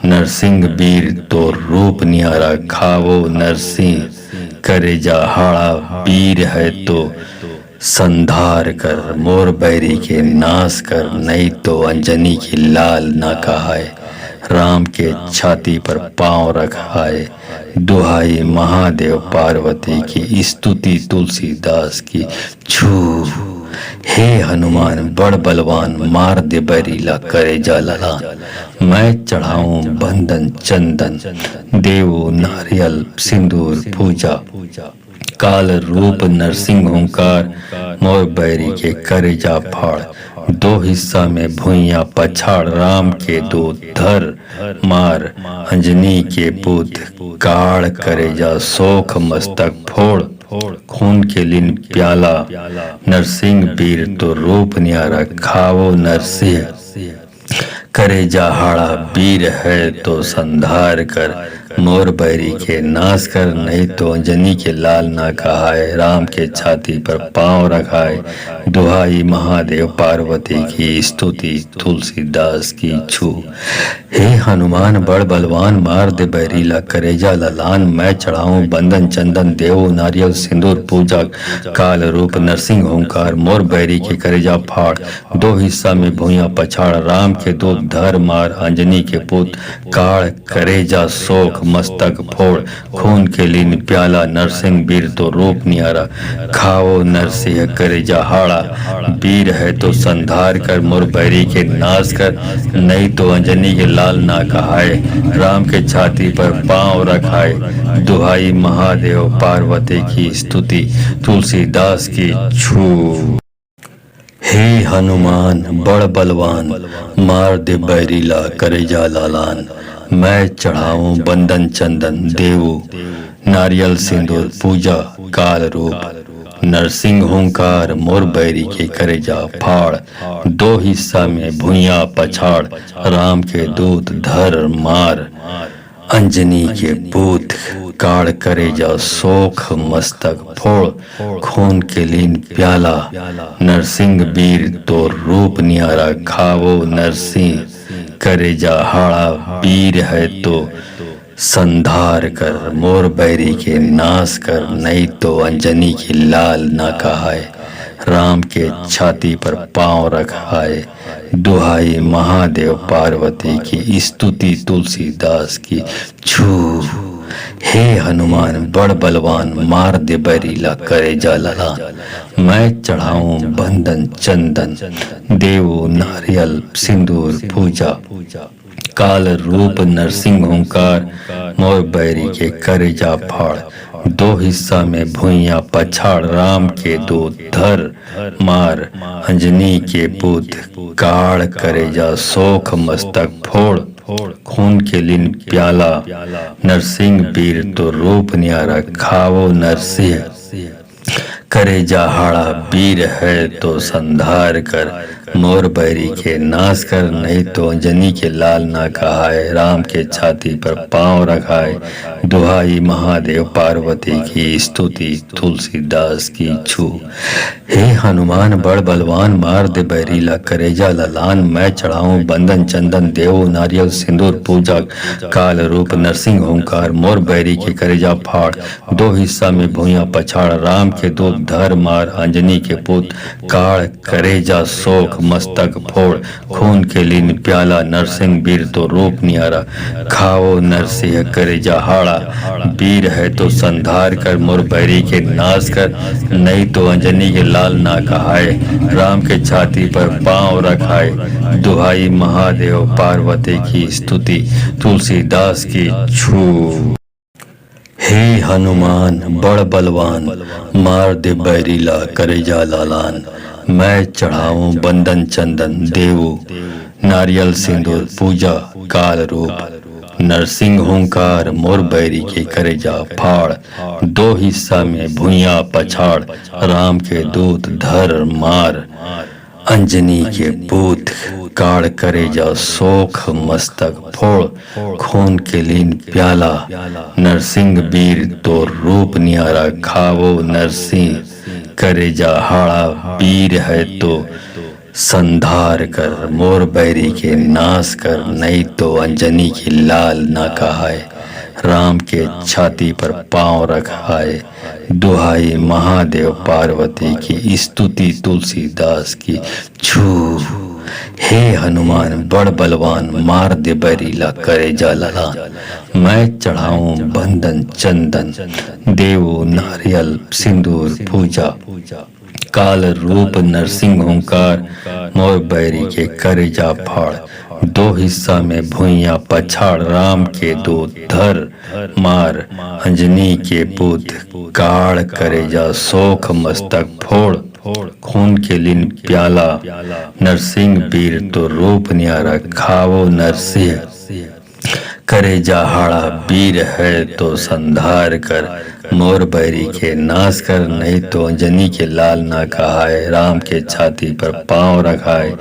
नरसिंह वीर तो रूप नियारा। खावो नरसिंह करेजा हाड़ा, वीर है तो संधार कर। मोर बैरी के नाश कर, नहीं तो अंजनी की लाल ना कहाए। राम के छाती पर पांव रखाए, दुहाई महादेव पार्वती की स्तुति तुलसीदास की छू। हे हनुमान बड़ बलवान, मार दे बैरीला करेजा ललान। मैं चढ़ाऊं बंदन चंदन, देवो नारियल सिंदूर पूजा, काल रूप नरसिंह ओंकार। मोर बैरी के करेजा फाड़, दो हिस्सा में भुइयां पछाड़। राम के दूत धर मार, अंजनी के पुत काड़ करेजा शोक मस्तक फोड़। खून के लीन प्याला, नरसिंह वीर तो रूप नियारा। खावो नरसिंह करेजा हाड़ा, वीर है तो संधार कर। मोर बैरी के नाश कर, नहीं तो अंजनी के लाल ना कहाए। राम के छाती पर पांव रखाए, दुहाई महादेव पार्वती की स्तुति तुलसीदास की छू। हे हनुमान बड़ बलवान, मार दे बैरीला करेजा ललान। मैं चढ़ाऊं बंदन चंदन, देवो नारियल सिंदूर पूजा। काल रूप नरसिंह ओंकार, मोर बैरी के करेजा फाड़। दो हिस्सा में भूया पछाड़, राम के दूत धर मार। अंजनी के पुत काड़ करेजा शोक मस्तक फोड़। खून के लीन प्याला, नरसिंह वीर तो रूप नियारा। खाओ नरसिंह करेजा हाड़ा, वीर है तो संधार कर। मोर बैरी के नाश कर, नहीं तो अंजनी के लाल ना कहाए। राम के छाती पर पांव रखाए, दुहाई महादेव पार्वती की स्तुति तुलसीदास की छू। हे हनुमान बड़ बलवान, मार दे बैरीला करेजा लालान। मैं चढ़ाऊं बंदन चंदन, देवो नारियल सिंदूर पूजा। काल रूप नरसिंह ओंकार, मोर बैरी के करेजा फाड़। दो हिस्सा में भूया पछाड़, राम के दूत धर मार। अंजनी के पूत काड़ करेजा शोक मस्तक फोड़। खून के लीन प्याला, नरसिंह वीर तो रूप नियारा। खावो नरसिंह करेजा हाड़ा, वीर है तो संधार कर। मोर बैरी के नाश कर, नहीं तो अंजनी की लाल ना कहाए। राम के छाती पर पांव रखाए, दुहाई महादेव पार्वती की स्तुति तुलसीदास की छू। हे हनुमान बड़ बलवान, मार दे बैरीला करेजा ललान। मैं चढ़ाऊं बंदन चंदन, देवो नारियल सिंदूर पूजा। काल रूप नरसिंह ओंकार, मोर बैरी के करेजा फाड़। दो हिस्सा में भूया पछाड़, राम के दूत धर मार। अंजनी के पुत काड़ करेजा शोक मस्तक फोड़। खून के लीन प्याला, नरसिंह वीर तो रूप नियारा। खावो नरसिंह करेजा हाड़ा, वीर है तो संधार कर। मोर बैरी के नाश कर, नहीं तो अंजनी के लाल ना कहाए। राम के छाती पर पांव रखाए, दुहाई महादेव पार्वती की स्तुति तुलसीदास की छू। हे हनुमान बड़ बलवान, मार दे बैरीला करेजा ललान। मैं चढ़ाऊं बंदन चंदन, देवो नारियल सिंदूर पूजा। काल रूप नरसिंह ओंकार, मोर बैरी के करेजा फाड़। दो हिस्सा में भूया पछाड़, राम के दूत धर मार। अंजनी के पुत काड़ करेजा शोक मस्तक फोड़। खून के लीन प्याला, नरसिंह वीर तो रूप नियारा। खाओ नरसिंह करेजा हाड़ा, वीर है तो संधार कर। मोर बैरी के नाश कर, नहीं तो अंजनी के लाल ना कहाए। राम के छाती पर पांव रखाए, दुहाई महादेव पार्वती की स्तुति तुलसीदास की छू। हे हनुमान बड़ बलवान, मार दे बैरीला करेजा लालान। मैं चढ़ाऊं बंदन चंदन, देवो नारियल सिंदूर पूजा। काल रूप नरसिंह ओंकार, मोर बैरी के करेजा फाड़। दो हिस्सा में भूया पछाड़, राम के दूत धर मार। अंजनी के पूत काड़ करेजा शोक मस्तक फोड़। खून के लीन प्याला, नरसिंह वीर तो रूप नियारा। खावो नरसिंह करेजा हाड़ा, वीर है तो संधार कर। मोर बैरी के नाश कर, नहीं तो अंजनी की लाल ना कहाए। राम के छाती पर पांव रखाए, दुहाई महादेव पार्वती की स्तुति तुलसीदास की छू। हे हनुमान बड़ बलवान, मार दे बैरीला करेजा ललान। मैं चढ़ाऊं बंदन चंदन, देवो नारियल सिंदूर पूजा। काल रूप नरसिंह ओंकार, मोर बैरी के करेजा फाड़। दो हिस्सा में भूया पछाड़, राम के दूत धर मार। अंजनी के पुत काड़ करेजा शोक मस्तक फोड़। खून के लीन प्याला, नरसिंह वीर तो रूप नियारा। खावो नरसिंह करेजा हाड़ा, वीर है तो संधार कर। मोर बैरी के नाश कर, नहीं तो अंजनी के लाल ना कहाए। राम के छाती पर पांव रखाए,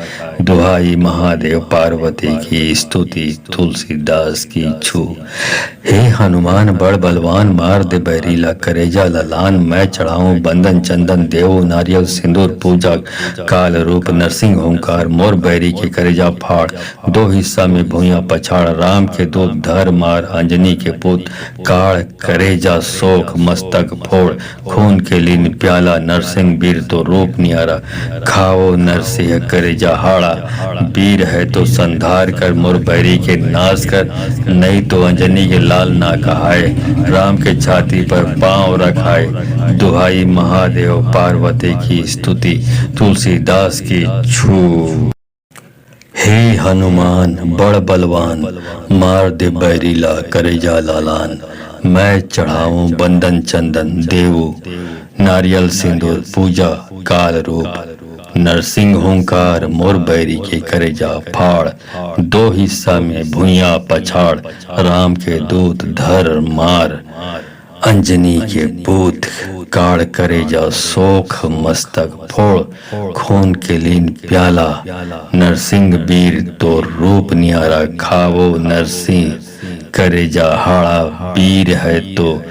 दुहाई महादेव पार्वती की स्तुति तुलसीदास की छू। हे हनुमान बड़ बलवान, मार दे बैरीला करेजा ललान। मैं चढ़ाऊं बंदन चंदन देवो, नारियल सिंदूर पूजा काल रूप नरसिंह ओंकार। मोर बैरी के करेजा फाड़, दो हिस्सा में भूया पछाड़। राम के दूत धर मार, अंजनी के पुत काड़ करेजा शोक मस्तक फोड़। खून के लीन प्याला, नरसिंह वीर तो रूप नियारा। खाओ नरसिंह करेजा हाड़ा, वीर है तो संधार कर। मोर बैरी के नाश कर, नहीं तो अंजनी के लाल ना कहाए। राम के छाती पर पांव रखाए, दुहाई महादेव पार्वती की स्तुति तुलसीदास की छू। हे हनुमान बड़ बलवान, मार दे बैरीला करेजा लालान। मैं चढ़ाऊं बंदन चंदन देवो, नारियल सिंदूर पूजा काल रूप नरसिंह ओंकार। मोर बैरी के करेजा फाड़, दो हिस्सा में भुइया पछाड़। राम के दूत धर मार, अंजनी के पूत काड़ करेजा शोक मस्तक फोड़। खून के लीन प्याला, नरसिंह वीर तो रूप नियारा। खावो नरसिंह करेजा हाड़ा, वीर है तो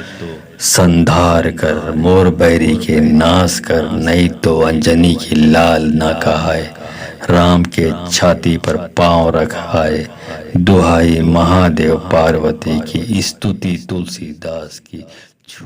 संधार कर। मोर बैरी के नाश कर, नहीं तो अंजनी की लाल ना कहाए। राम के छाती पर पांव रखाए, दुहाई महादेव पार्वती की स्तुति तुलसीदास की छू।